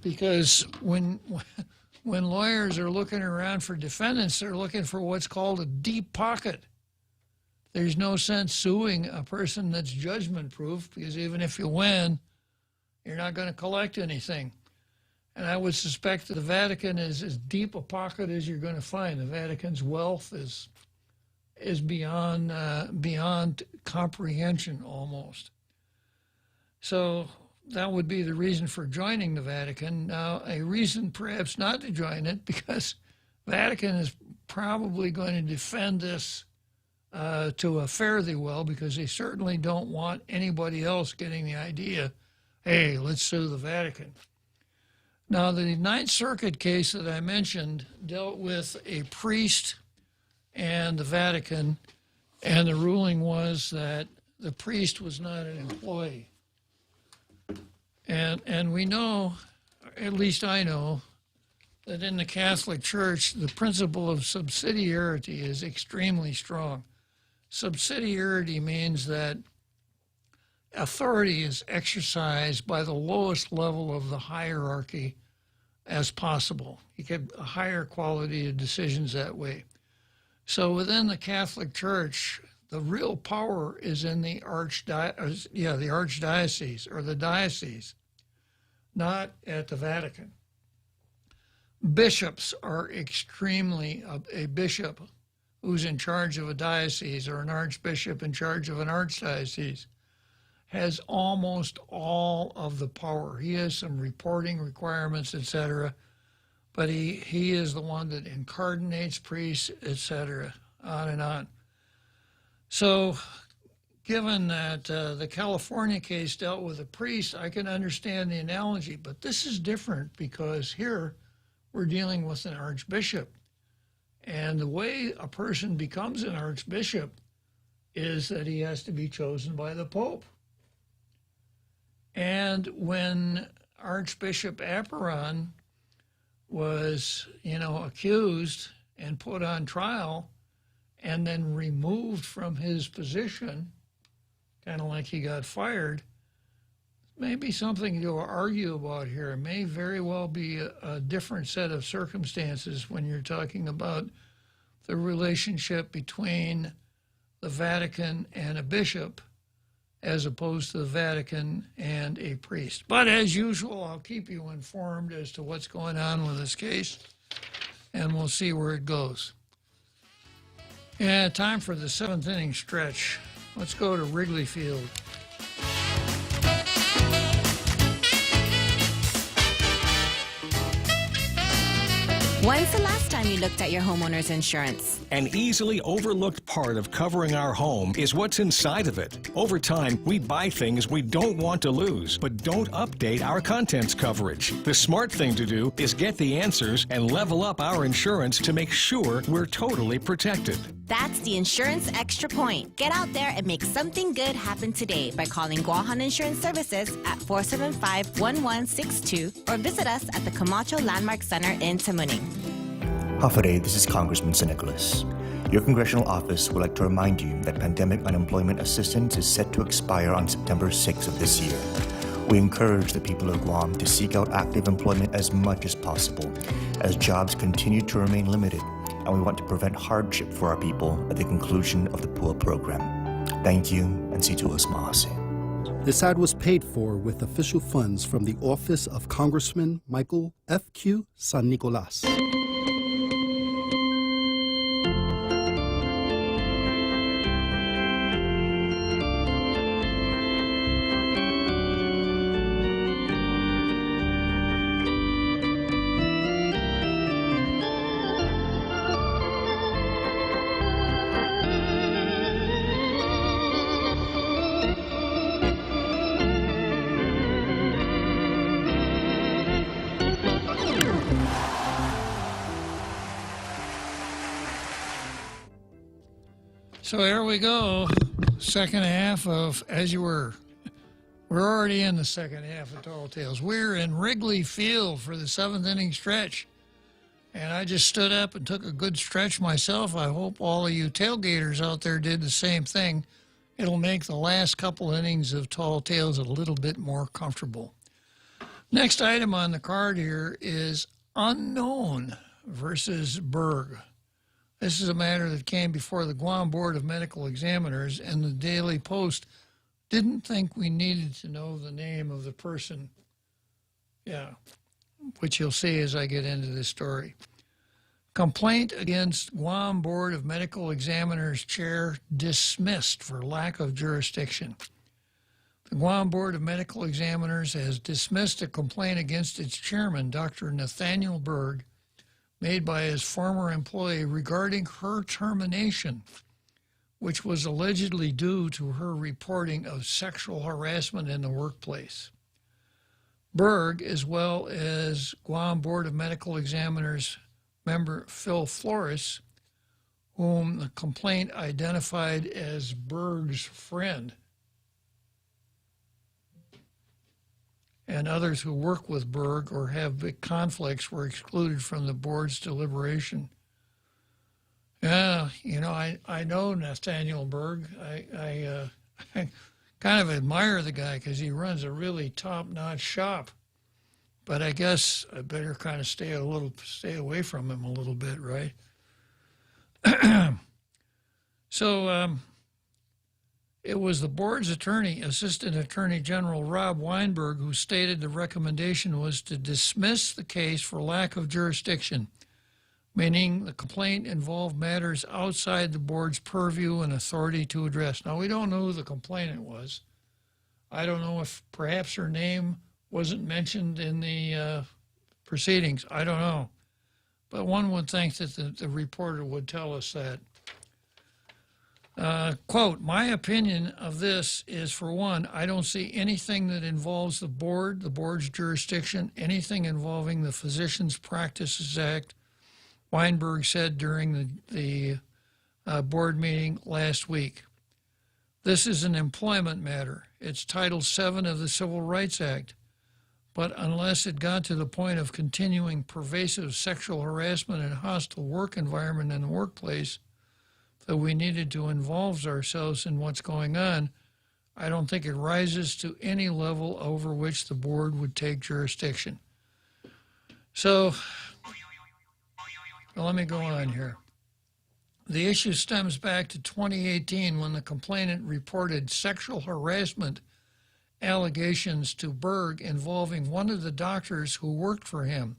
because when lawyers are looking around for defendants, they're looking for what's called a deep pocket. There's no sense suing a person that's judgment-proof because even if you win, you're not going to collect anything. And I would suspect that the Vatican is as deep a pocket as you're going to find. The Vatican's wealth is beyond comprehension almost. So that would be the reason for joining the Vatican. Now, a reason perhaps not to join it, because Vatican is probably going to defend this to a fare thee well, because they certainly don't want anybody else getting the idea, hey, let's sue the Vatican. Now, the Ninth Circuit case that I mentioned dealt with a priest and the Vatican, and the ruling was that the priest was not an employee. And we know, at least I know, that in the Catholic Church, the principle of subsidiarity is extremely strong. Subsidiarity means that authority is exercised by the lowest level of the hierarchy as possible. You get a higher quality of decisions that way. So within the Catholic Church, the real power is in the archdiocese or the diocese, not at the Vatican. Bishops are extremely, a bishop who's in charge of a diocese or an archbishop in charge of an archdiocese has almost all of the power. He has some reporting requirements, etc., but he is the one that incardinates priests, etc., on and on. So given that the California case dealt with a priest, I can understand the analogy, but this is different because here we're dealing with an archbishop. And the way a person becomes an archbishop is that he has to be chosen by the Pope. And when Archbishop Aperon was, accused and put on trial and then removed from his position, kind of like he got fired, maybe something to argue about here. It may very well be a different set of circumstances when you're talking about the relationship between the Vatican and a bishop as opposed to the Vatican and a priest. But as usual, I'll keep you informed as to what's going on with this case, and we'll see where it goes. Yeah, time for the seventh inning stretch. Let's go to Wrigley Field. When's the last time you looked at your homeowner's insurance? An easily overlooked part of covering our home is what's inside of it. Over time, we buy things we don't want to lose, but don't update our contents coverage. The smart thing to do is get the answers and level up our insurance to make sure we're totally protected. That's the Insurance Extra Point. Get out there and make something good happen today by calling Guahan Insurance Services at 475-1162 or visit us at the Camacho Landmark Center in Tamuning. Hafaday, this is Congressman Nicholas. Your congressional office would like to remind you that pandemic unemployment assistance is set to expire on September 6th of this year. We encourage the people of Guam to seek out active employment as much as possible, as jobs continue to remain limited, and we want to prevent hardship for our people at the conclusion of the PUA program. Thank you, and situas mahase. This ad was paid for with official funds from the office of Congressman Michael F.Q. San Nicolas. So here we go, second half of, we're already in the second half of Tall Tales. We're in Wrigley Field for the seventh inning stretch. And I just stood up and took a good stretch myself. I hope all of you tailgaters out there did the same thing. It'll make the last couple innings of Tall Tales a little bit more comfortable. Next item on the card here is Unknown versus Berg. This is a matter that came before the Guam Board of Medical Examiners, and the Daily Post didn't think we needed to know the name of the person. Yeah, which you'll see as I get into this story. Complaint against Guam Board of Medical Examiners chair dismissed for lack of jurisdiction. The Guam Board of Medical Examiners has dismissed a complaint against its chairman, Dr. Nathaniel Berg, made by his former employee regarding her termination, which was allegedly due to her reporting of sexual harassment in the workplace. Berg, as well as Guam Board of Medical Examiners member Phil Flores, whom the complaint identified as Berg's friend, and others who work with Berg or have big conflicts were excluded from the board's deliberation. Yeah, I know Nathaniel Berg. I kind of admire the guy because he runs a really top-notch shop. But I guess I better kind of stay away from him a little bit, right? So it was the board's attorney, Assistant Attorney General Rob Weinberg, who stated the recommendation was to dismiss the case for lack of jurisdiction. meaning the complaint involved matters outside the board's purview and authority to address. Now, we don't know who the complainant was. I don't know if perhaps her name wasn't mentioned in the proceedings. I don't know. But one would think that the reporter would tell us that. Quote, my opinion of this is, for one, I don't see anything that involves the board's jurisdiction, anything involving the Physicians Practices Act, Weinberg said during the board meeting last week. This is an employment matter. It's Title VII of the Civil Rights Act. But unless it got to the point of continuing pervasive sexual harassment and hostile work environment in the workplace, that we needed to involve ourselves in what's going on, I don't think it rises to any level over which the board would take jurisdiction. So, well, let me go on here. The issue stems back to 2018 when the complainant reported sexual harassment allegations to Berg involving one of the doctors who worked for him.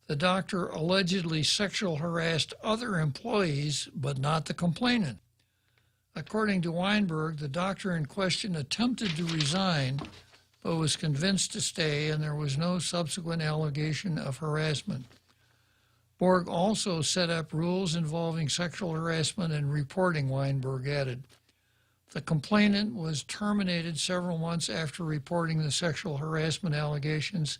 The doctor allegedly sexual harassed other employees, but not the complainant. According to Weinberg, the doctor in question attempted to resign, but was convinced to stay, and there was no subsequent allegation of harassment. Borg also set up rules involving sexual harassment and reporting, Weinberg added. The complainant was terminated several months after reporting the sexual harassment allegations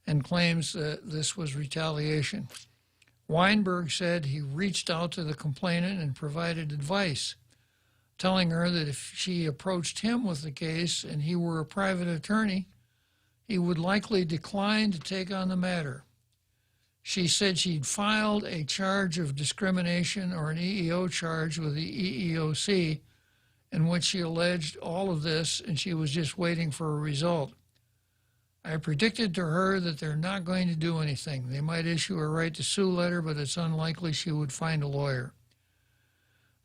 and claims that this was retaliation. Weinberg said he reached out to the complainant and provided advice, telling her that if she approached him with the case and he were a private attorney, he would likely decline to take on the matter. She said she'd filed a charge of discrimination or an EEO charge with the EEOC in which she alleged all of this, and she was just waiting for a result. I predicted to her that they're not going to do anything. They might issue a right to sue letter, but it's unlikely she would find a lawyer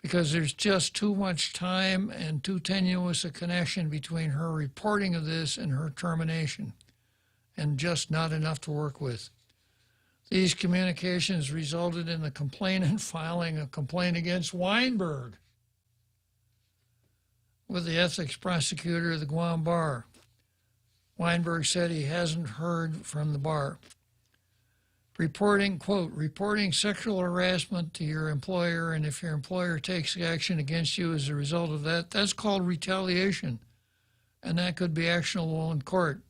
because there's just too much time and too tenuous a connection between her reporting of this and her termination, and just not enough to work with. These communications resulted in the complainant filing a complaint against Weinberg with the ethics prosecutor of the Guam Bar. Weinberg said he hasn't heard from the bar. Reporting, quote, reporting sexual harassment to your employer, and if your employer takes action against you as a result of that, that's called retaliation, and that could be actionable in court.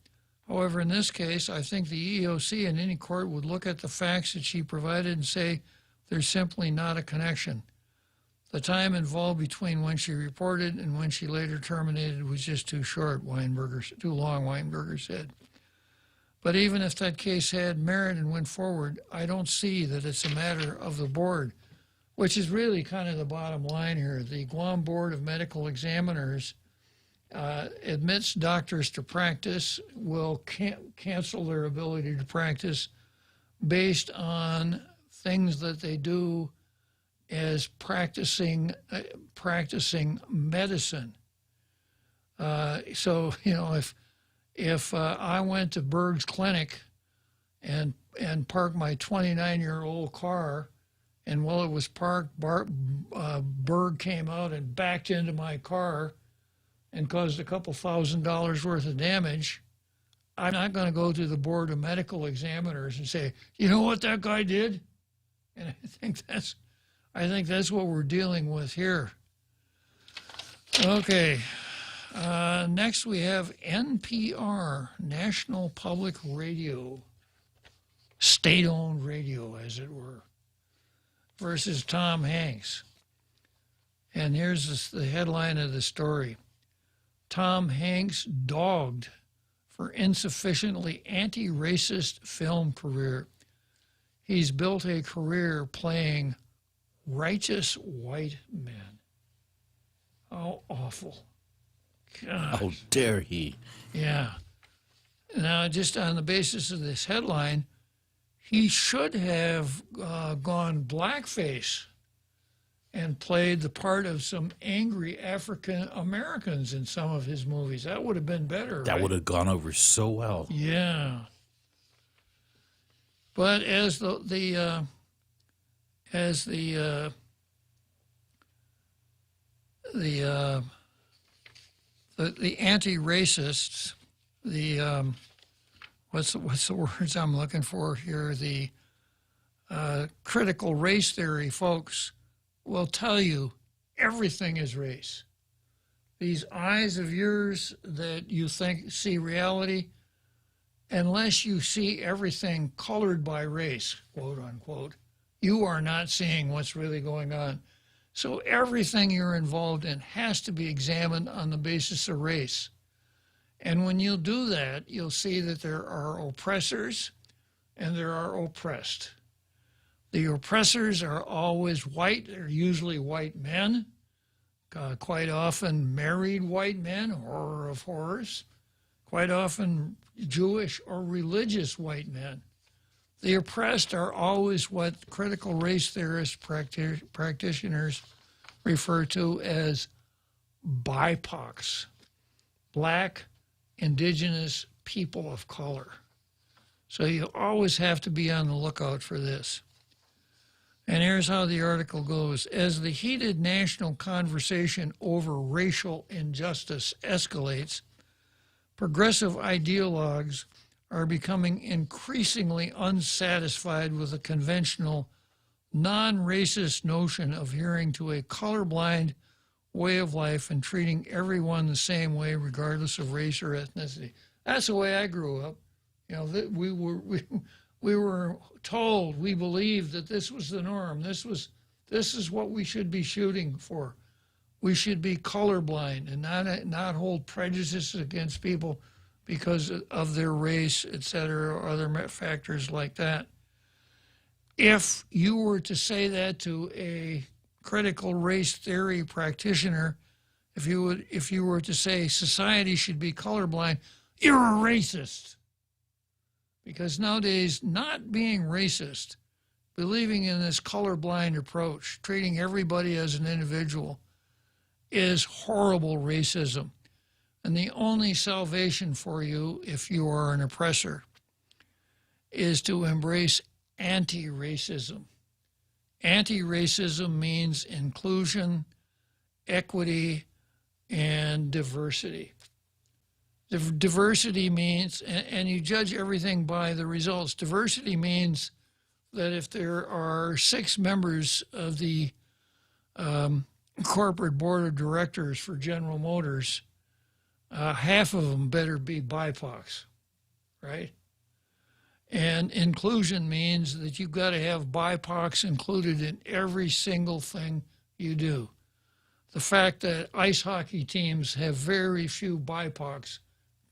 However, in this case, I think the EEOC in any court would look at the facts that she provided and say there's simply not a connection. The time involved between when she reported and when she later terminated was just too short, too long, Weinberger said. But even if that case had merit and went forward, I don't see that it's a matter of the board, which is really kind of the bottom line here. The Guam Board of Medical Examiners admits doctors to practice, will cancel their ability to practice based on things that they do as practicing medicine. So, you know, if I went to Berg's clinic and parked my 29-year-old car, and while it was parked, Berg came out and backed into my car and caused a couple $1,000s worth of damage, I'm not going to go to the Board of Medical Examiners and say, you know what that guy did? And I think that's what we're dealing with here. Okay. Next we have NPR, National Public Radio, state-owned radio, as it were, versus Tom Hanks. And here's the headline of the story. Tom Hanks dogged for insufficiently anti-racist film career. He's built a career playing righteous white men. How awful. God. How dare he? Yeah. Now, just on the basis of this headline, he should have gone blackface and played the part of some angry African Americans in some of his movies. That would have been better. That would have gone over so well. Yeah. But as the as the anti-racists, what's the words I'm looking for here? The critical race theory folks will tell you everything is race. These eyes of yours that you think see reality, unless you see everything colored by race, quote unquote, you are not seeing what's really going on. So everything you're involved in has to be examined on the basis of race. And when you do that, you'll see that there are oppressors and there are oppressed. The oppressors are always white. They're usually white men, quite often married white men, horror of horrors, quite often Jewish or religious white men. The oppressed are always what critical race theorist practitioners refer to as BIPOCs, Black, Indigenous, People of Color. So you always have to be on the lookout for this. And here's how the article goes. As the heated national conversation over racial injustice escalates, progressive ideologues are becoming increasingly unsatisfied with the conventional, non-racist notion of adhering to a colorblind way of life and treating everyone the same way regardless of race or ethnicity. That's the way I grew up. You know, we were told, we believed that this was the norm. This is what we should be shooting for. We should be colorblind and not hold prejudices against people because of their race, et cetera, or other factors like that. If you were to say that to a critical race theory practitioner, if you were to say society should be colorblind, you're a racist. Because nowadays, not being racist, believing in this colorblind approach, treating everybody as an individual, is horrible racism. And the only salvation for you, if you are an oppressor, is to embrace anti-racism. Anti-racism means inclusion, equity, and diversity. Diversity means, and you judge everything by the results. Diversity means that if there are 6 members of the corporate board of directors for General Motors, half of them better be BIPOCs, right? And inclusion means that you've got to have BIPOCs included in every single thing you do. The fact that ice hockey teams have very few BIPOCs,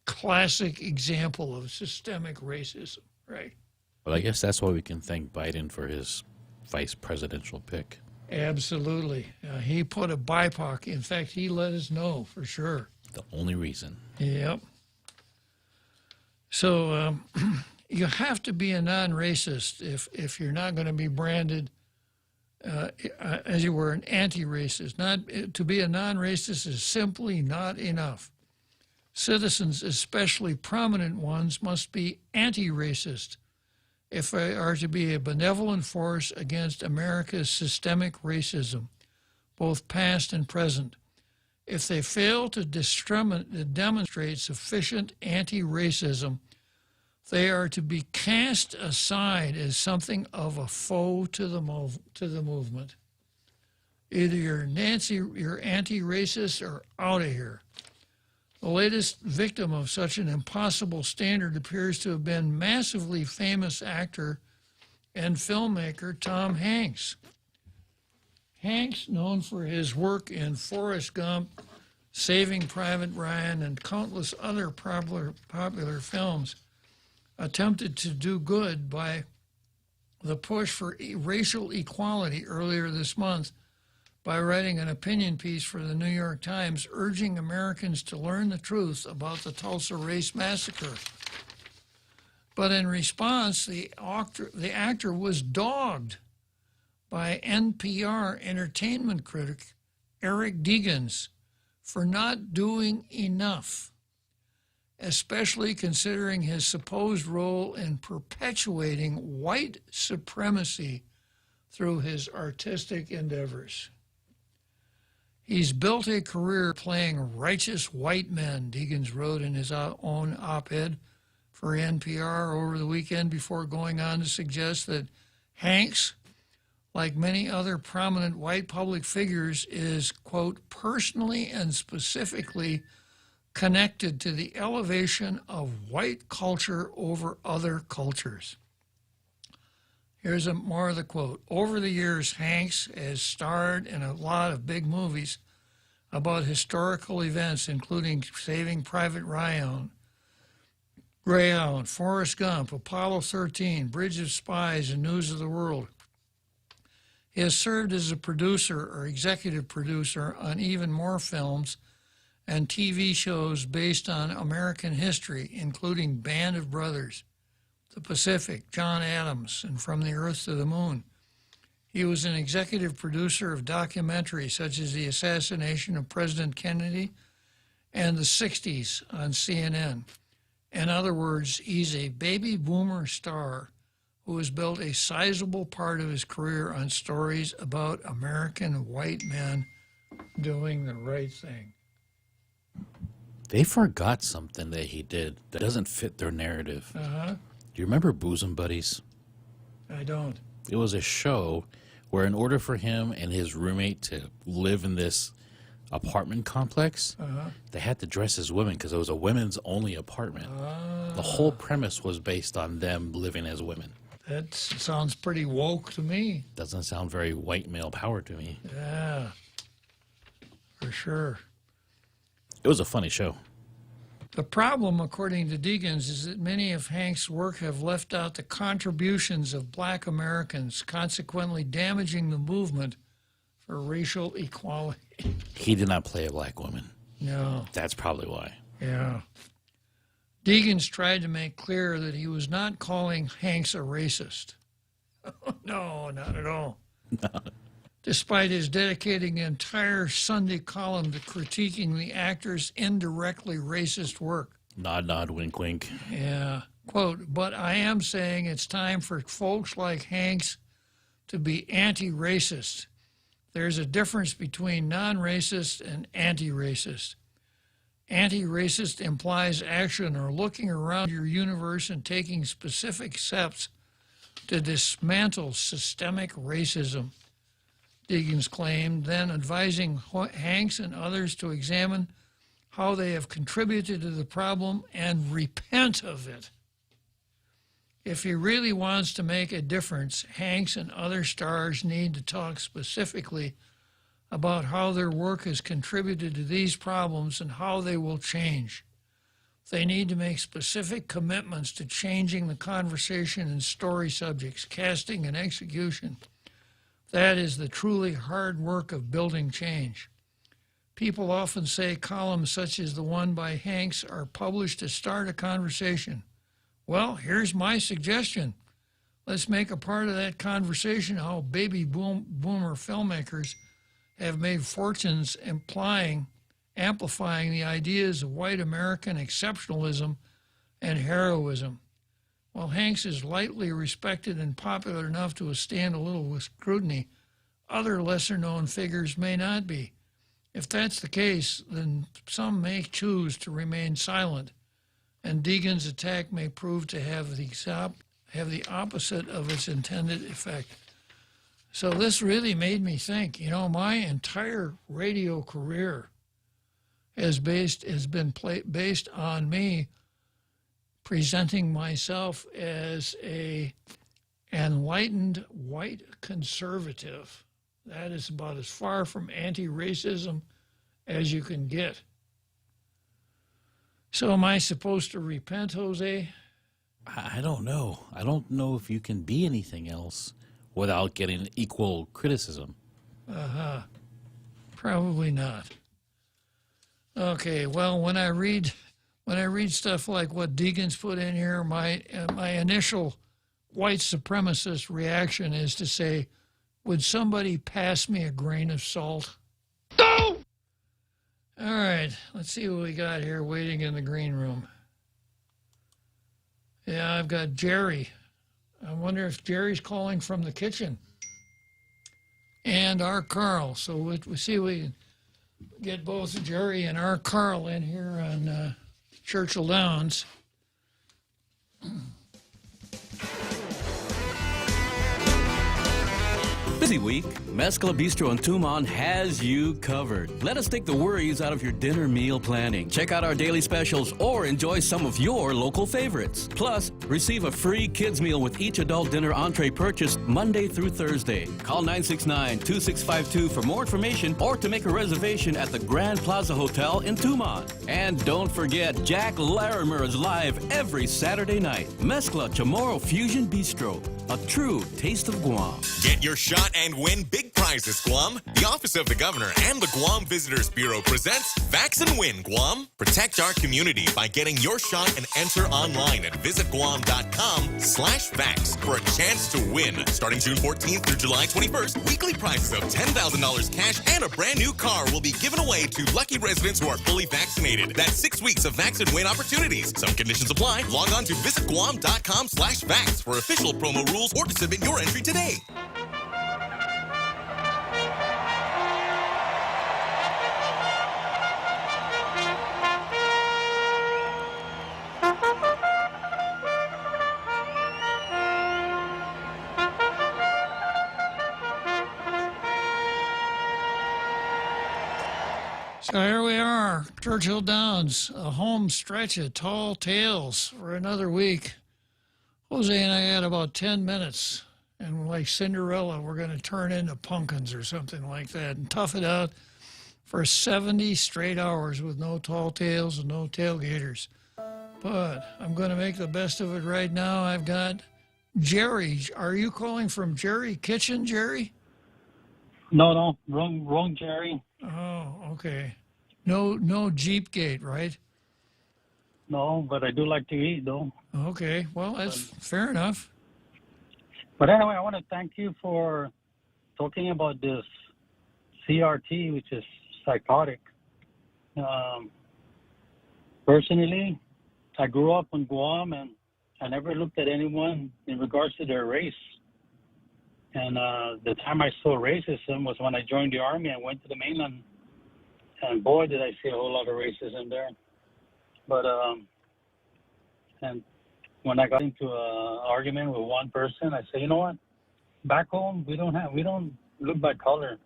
classic example of systemic racism, right? Well, I guess that's why we can thank Biden for his vice presidential pick. Absolutely. He put a BIPOC. In fact, he let us know for sure. The only reason. Yep. So you have to be a non-racist if you're not going to be branded as you were an anti-racist. To be a non-racist is simply not enough. Citizens, especially prominent ones, must be anti-racist if they are to be a benevolent force against America's systemic racism, both past and present. If they fail to demonstrate sufficient anti-racism, they are to be cast aside as something of a foe to the movement. Either you're anti-racist or out of here. The latest victim of such an impossible standard appears to have been massively famous actor and filmmaker Tom Hanks. Hanks, known for his work in Forrest Gump, Saving Private Ryan, and countless other popular films, attempted to do good by the push for racial equality earlier this month by writing an opinion piece for the New York Times urging Americans to learn the truth about the Tulsa Race Massacre. But in response, the actor was dogged by NPR entertainment critic Eric Deggans for not doing enough, especially considering his supposed role in perpetuating white supremacy through his artistic endeavors. He's built a career playing righteous white men, Degens wrote in his own op-ed for NPR over the weekend, before going on to suggest that Hanks, like many other prominent white public figures, is, quote, personally and specifically connected to the elevation of white culture over other cultures. Here's more of the quote. Over the years, Hanks has starred in a lot of big movies about historical events, including Saving Private Ryan, Greyhound, Forrest Gump, Apollo 13, Bridge of Spies, and News of the World. He has served as a producer or executive producer on even more films and TV shows based on American history, including Band of Brothers, The Pacific, John Adams, and From the Earth to the Moon. He was an executive producer of documentaries such as The Assassination of President Kennedy and The 60s on CNN. In other words, he's a baby boomer star who has built a sizable part of his career on stories about American white men doing the right thing. They forgot something that he did that doesn't fit their narrative. Uh-huh. Do you remember Bosom Buddies? I don't. It was a show where in order for him and his roommate to live in this apartment complex, they had to dress as women because it was a women's only apartment. The whole premise was based on them living as women. That sounds pretty woke to me. Doesn't sound very white male power to me. Yeah, for sure. It was a funny show. The problem, according to Degens, is that many of Hank's work have left out the contributions of black Americans, consequently damaging the movement for racial equality. He did not play a black woman. No. That's probably why. Yeah. Degens tried to make clear that he was not calling Hanks a racist. No, not at all. Despite his dedicating an entire Sunday column to critiquing the actor's indirectly racist work. Nod, nod, wink, wink. Yeah. Quote, but I am saying it's time for folks like Hanks to be anti-racist. There's a difference between non-racist and anti-racist. Anti-racist implies action or looking around your universe and taking specific steps to dismantle systemic racism, Degens claimed, then advising Hanks and others to examine how they have contributed to the problem and repent of it. If he really wants to make a difference, Hanks and other stars need to talk specifically about how their work has contributed to these problems and how they will change. They need to make specific commitments to changing the conversation and story subjects, casting and execution. That is the truly hard work of building change. People often say columns such as the one by Hanks are published to start a conversation. Well, here's my suggestion. Let's make a part of that conversation how baby boomer filmmakers have made fortunes amplifying the ideas of white American exceptionalism and heroism. While Hanks is lightly respected and popular enough to withstand a little scrutiny, other lesser-known figures may not be. If that's the case, then some may choose to remain silent, and Degens' attack may prove to have the opposite of its intended effect. So this really made me think, my entire radio career has been based on me presenting myself as a enlightened white conservative. That is about as far from anti-racism as you can get. So am I supposed to repent, Jose? I don't know. I don't know if you can be anything else without getting equal criticism. Uh-huh. Probably not. Okay, well, when I read stuff like what Degens put in here, my initial white supremacist reaction is to say, would somebody pass me a grain of salt? No! All right, let's see what we got here waiting in the green room. Yeah, I've got Jerry. I wonder if Jerry's calling from the kitchen. and our Carl. So we see we can get both Jerry and our Carl in here on Churchill Downs. Busy week? Mezcla Bistro in Tumon has you covered. Let us take the worries out of your dinner meal planning. Check out our daily specials or enjoy some of your local favorites. Plus, receive a free kids meal with each adult dinner entree purchase Monday through Thursday. Call 969-2652 for more information or to make a reservation at the Grand Plaza Hotel in Tumon. And don't forget, Jack Larimer is live every Saturday night. Mezcla Chamorro Fusion Bistro, a true taste of Guam. Get your shot and win big prizes, Guam. The Office of the Governor and the Guam Visitors Bureau presents Vax and Win, Guam. Protect our community by getting your shot and enter online at visitguam.com/vax for a chance to win. Starting June 14th through July 21st, weekly prizes of $10,000 cash and a brand new car will be given away to lucky residents who are fully vaccinated. That's 6 weeks of Vax and Win opportunities. Some conditions apply. Log on to visitguam.com/vax for official promo rules or to submit your entry today. So here we are, Churchill Downs, a home stretch of tall tales for another week. Jose and I had about 10 minutes, and like Cinderella, we're going to turn into pumpkins or something like that and tough it out for 70 straight hours with no tall tales and no tailgaters. But I'm going to make the best of it right now. I've got Jerry. Are you calling from Jerry Kitchen, Jerry? No, wrong Jerry. Oh, okay. No Jeep Gate, right? No, but I do like to eat, though. Okay, well, that's fair enough. But anyway, I want to thank you for talking about this CRT, which is psychotic. Personally, I grew up in Guam, and I never looked at anyone in regards to their race. And the time I saw racism was when I joined the Army and went to the mainland. And boy, did I see a whole lot of racism there. But, and when I got into an argument with one person, I said, you know what? Back home, we don't look by color.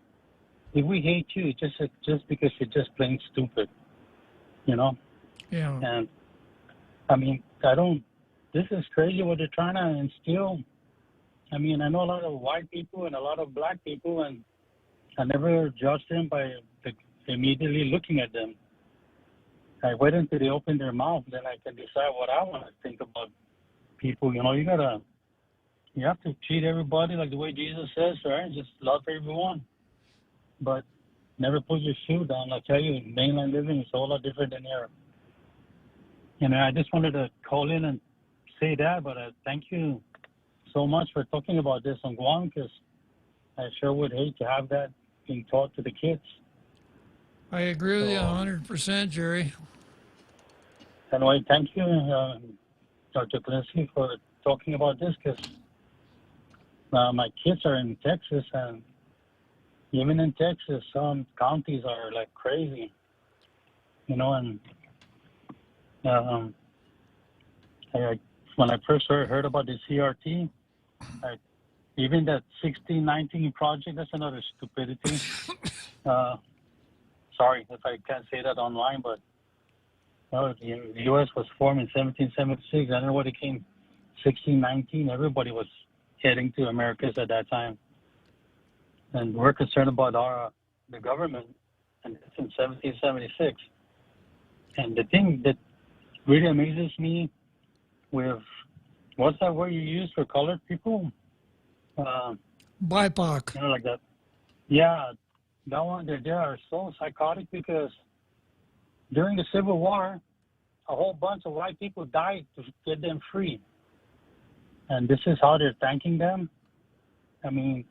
If we hate you, it's just because you're just plain stupid, you know? Yeah. And, I mean, this is crazy what they're trying to instill. I mean, I know a lot of white people and a lot of black people, and I never judge them by immediately looking at them. I wait until they open their mouth, then I can decide what I want to think about people. You know, you have to treat everybody like the way Jesus says, right? Just love everyone. But never put your shoe down. I tell you, mainland living is a whole lot different than here. And I just wanted to call in and say that, but thank you so much for talking about this on Guam, because I sure would hate to have that being taught to the kids. I agree with you 100%, Jerry. Anyway, thank you, Dr. Klitzkie, for talking about this, because my kids are in Texas, and even in Texas, some counties are like crazy, you know, and when I first heard about the CRT, even that 1619 project, that's another stupidity. Sorry if I can't say that online, but the U.S. was formed in 1776. I don't know what it came 1619. Everybody was heading to Americas at that time. And we're concerned about the government, and it's in 1776. And the thing that really amazes me with, what's that word you use for colored people? BIPOC. You know, like that. Yeah, that one, they are so psychotic, because during the Civil War, a whole bunch of white people died to get them free. And this is how they're thanking them. I mean,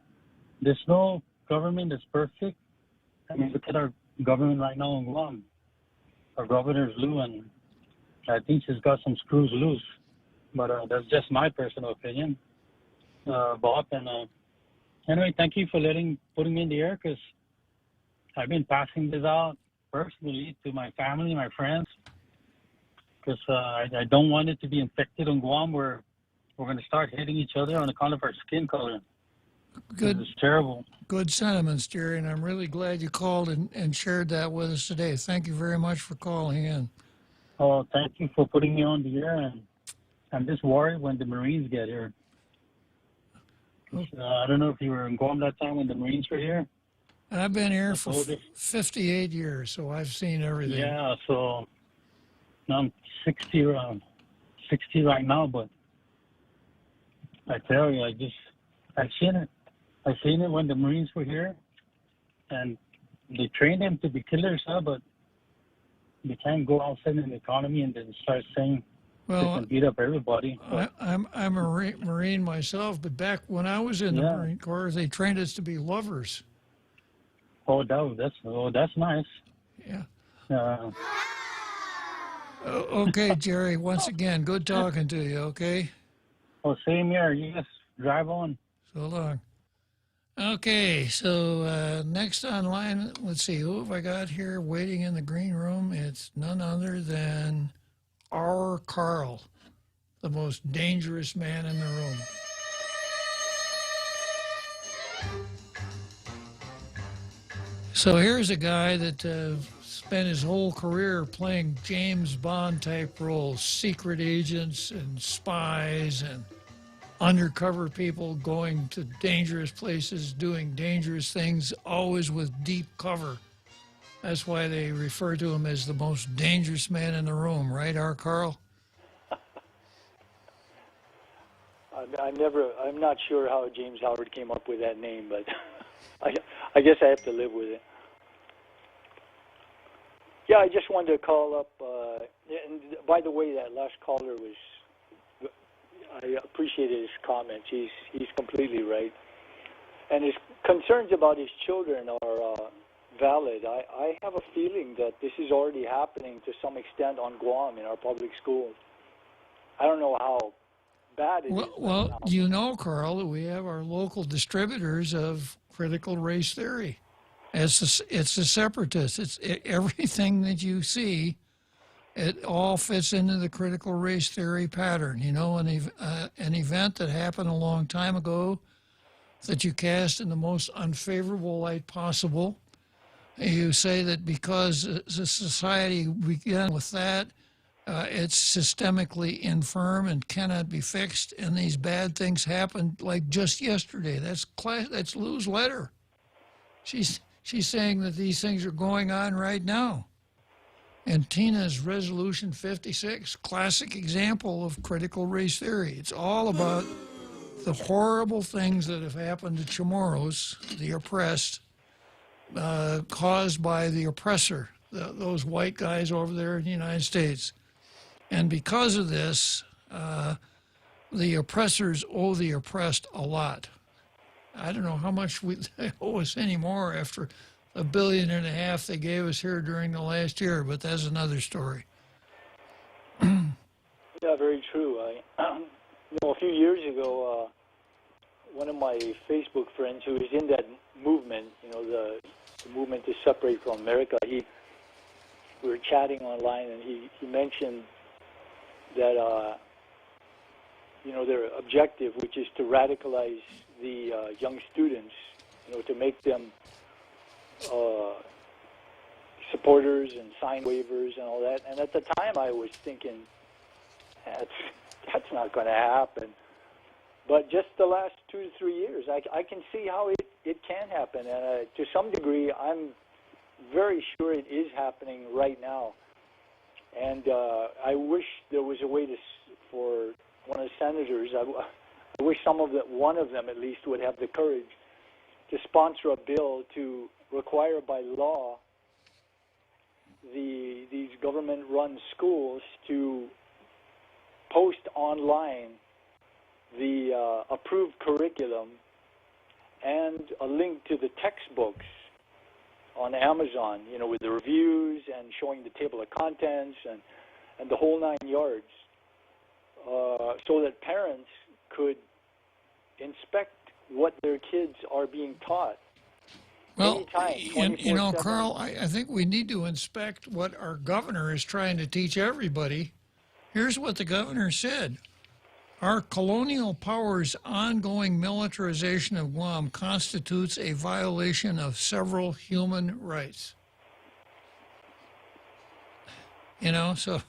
there's no government that's perfect. I mean, look at our government right now in Guam. Our governor's Lou, and I think she's got some screws loose. But that's just my personal opinion, Bob. And Anyway, thank you for putting me in the air, because I've been passing this out personally to my family, my friends, because I don't want it to be infected on Guam, where we're going to start hitting each other on account of our skin color. Good. It's terrible. Good sentiments, Jerry, and I'm really glad you called and shared that with us today. Thank you very much for calling in. Oh, thank you for putting me on the air, and I'm just worried when the Marines get here. I don't know if you were in Guam that time when the Marines were here. I've been here for 58 years, so I've seen everything. Yeah, so I'm 60 right now, but I tell you, I've seen it. I've seen it when the Marines were here, and they trained them to be killers, but they can't go outside in the economy and then start saying they can beat up everybody. I'm a Marine myself, but back when I was in the Marine Corps, they trained us to be lovers. Oh, that's nice. Yeah. Okay, Jerry. Once again, good talking to you. Okay. Oh, same here. You just drive on. So long. Okay, so next online, let's see, who have I got here waiting in the green room? It's none other than our Carl, the most dangerous man in the room. So here's a guy that spent his whole career playing James Bond type roles, secret agents and spies and undercover people going to dangerous places, doing dangerous things, always with deep cover. That's why they refer to him as the most dangerous man in the room, right, our Carl? I'm not sure how James Howard came up with that name, but I guess I have to live with it. Yeah, I just wanted to call up, and by the way, that last caller I appreciated his comments. He's completely right. And his concerns about his children are valid. I have a feeling that this is already happening to some extent on Guam in our public schools. I don't know how bad it is. Well, you know, Carl, that we have our local distributors of critical race theory. It's a separatist. Everything that you see, it all fits into the critical race theory pattern. You know, an event that happened a long time ago that you cast in the most unfavorable light possible. You say that because the society began with that, it's systemically infirm and cannot be fixed, and these bad things happened like just yesterday. That's Lou's letter. She's saying that these things are going on right now. And Tina's Resolution 56, classic example of critical race theory. It's all about the horrible things that have happened to Chamorros, the oppressed, caused by the oppressor, those white guys over there in the United States. And because of this, the oppressors owe the oppressed a lot. I don't know how much they owe us anymore after $1.5 billion they gave us here during the last year, but that's another story. Yeah, very true. A few years ago, one of my Facebook friends who is in that movement, the movement to separate from America, we were chatting online, and he mentioned that their objective, which is to radicalize the young students, to make them supporters and sign waivers and all that. And at the time, I was thinking, that's not going to happen. But just the last 2 to 3 years, I can see how it can happen. And to some degree, I'm very sure it is happening right now. And I wish there was a way for one of the senators, I wish one of them at least would have the courage to sponsor a bill to require by law these government-run schools to post online the approved curriculum and a link to the textbooks on Amazon, with the reviews and showing the table of contents and the whole 9 yards, so that parents could inspect what their kids are being taught. Well, Anytime, you know, 24/7. Carl, I think we need to inspect what our governor is trying to teach everybody. Here's what the governor said. Our colonial power's ongoing militarization of Guam constitutes a violation of several human rights. You know, so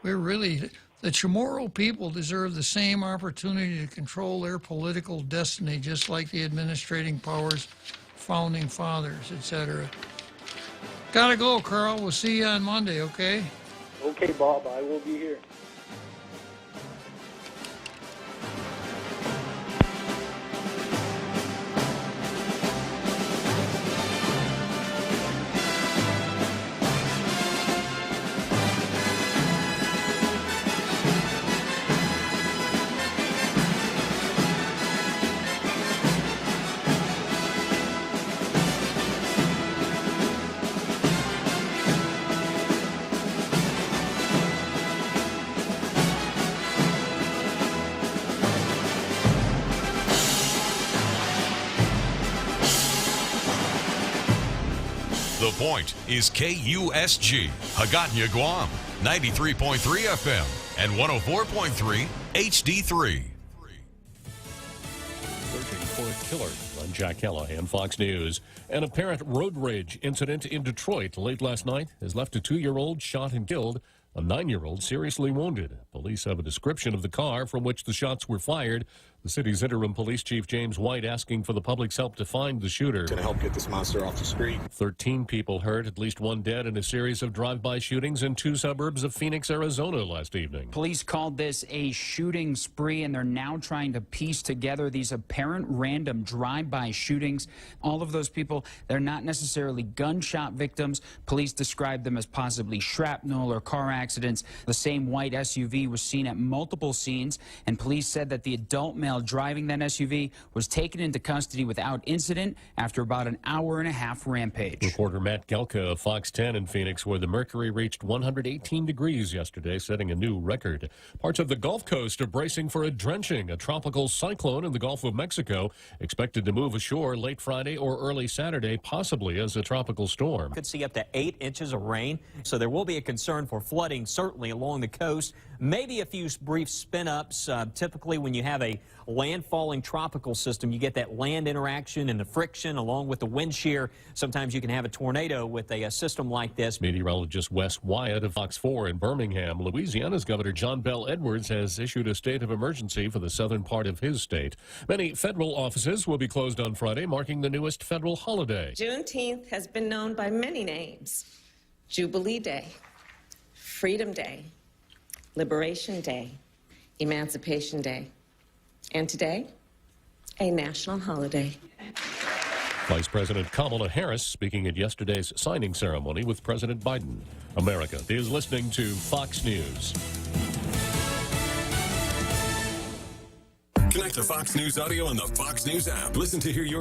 we're really, the Chamorro people deserve the same opportunity to control their political destiny, just like the administrating powers, founding fathers, etc. Gotta go, Carl. We'll see you on Monday, okay? Okay, Bob, I will be here. The Point is KUSG, Hagåtña, Guam, 93.3 FM and 104.3 HD3. Searching for a killer. I'm Jack Callahan, Fox News. An apparent road rage incident in Detroit late last night has left a 2-year-old shot and killed, a 9-year-old seriously wounded. Police have a description of the car from which the shots were fired. The city's interim police chief, James White, asking for the public's help to find the shooter. Going to help get this monster off the street. 13 people hurt, at least one dead in a series of drive-by shootings in 2 suburbs of Phoenix, Arizona last evening. Police called this a shooting spree, and they're now trying to piece together these apparent random drive-by shootings. All of those people, they're not necessarily gunshot victims. Police described them as possibly shrapnel or car accidents. The same white SUV was seen at multiple scenes, and police said that the adult male driving that SUV was taken into custody without incident after about an hour-and-a-half rampage. Reporter Matt Gelka of Fox 10 in Phoenix, where the mercury reached 118 degrees yesterday, setting a new record. Parts of the Gulf Coast are bracing for a drenching. A tropical cyclone in the Gulf of Mexico expected to move ashore late Friday or early Saturday, possibly as a tropical storm. Could see up to 8 inches of rain, so there will be a concern for flooding, certainly along the coast. Maybe a few brief spin-ups. Typically, when you have a landfalling tropical system, you get that land interaction and the friction along with the wind shear. Sometimes you can have a tornado with a system like this. Meteorologist Wes Wyatt of Fox 4 in Birmingham, Louisiana's Governor John Bell Edwards has issued a state of emergency for the southern part of his state. Many federal offices will be closed on Friday, marking the newest federal holiday. Juneteenth has been known by many names: Jubilee Day, Freedom Day, Liberation Day, Emancipation Day, and today, a national holiday. Vice President Kamala Harris speaking at yesterday's signing ceremony with President Biden. America is listening to Fox News. Connect to Fox News Audio on the Fox News app. Listen to hear your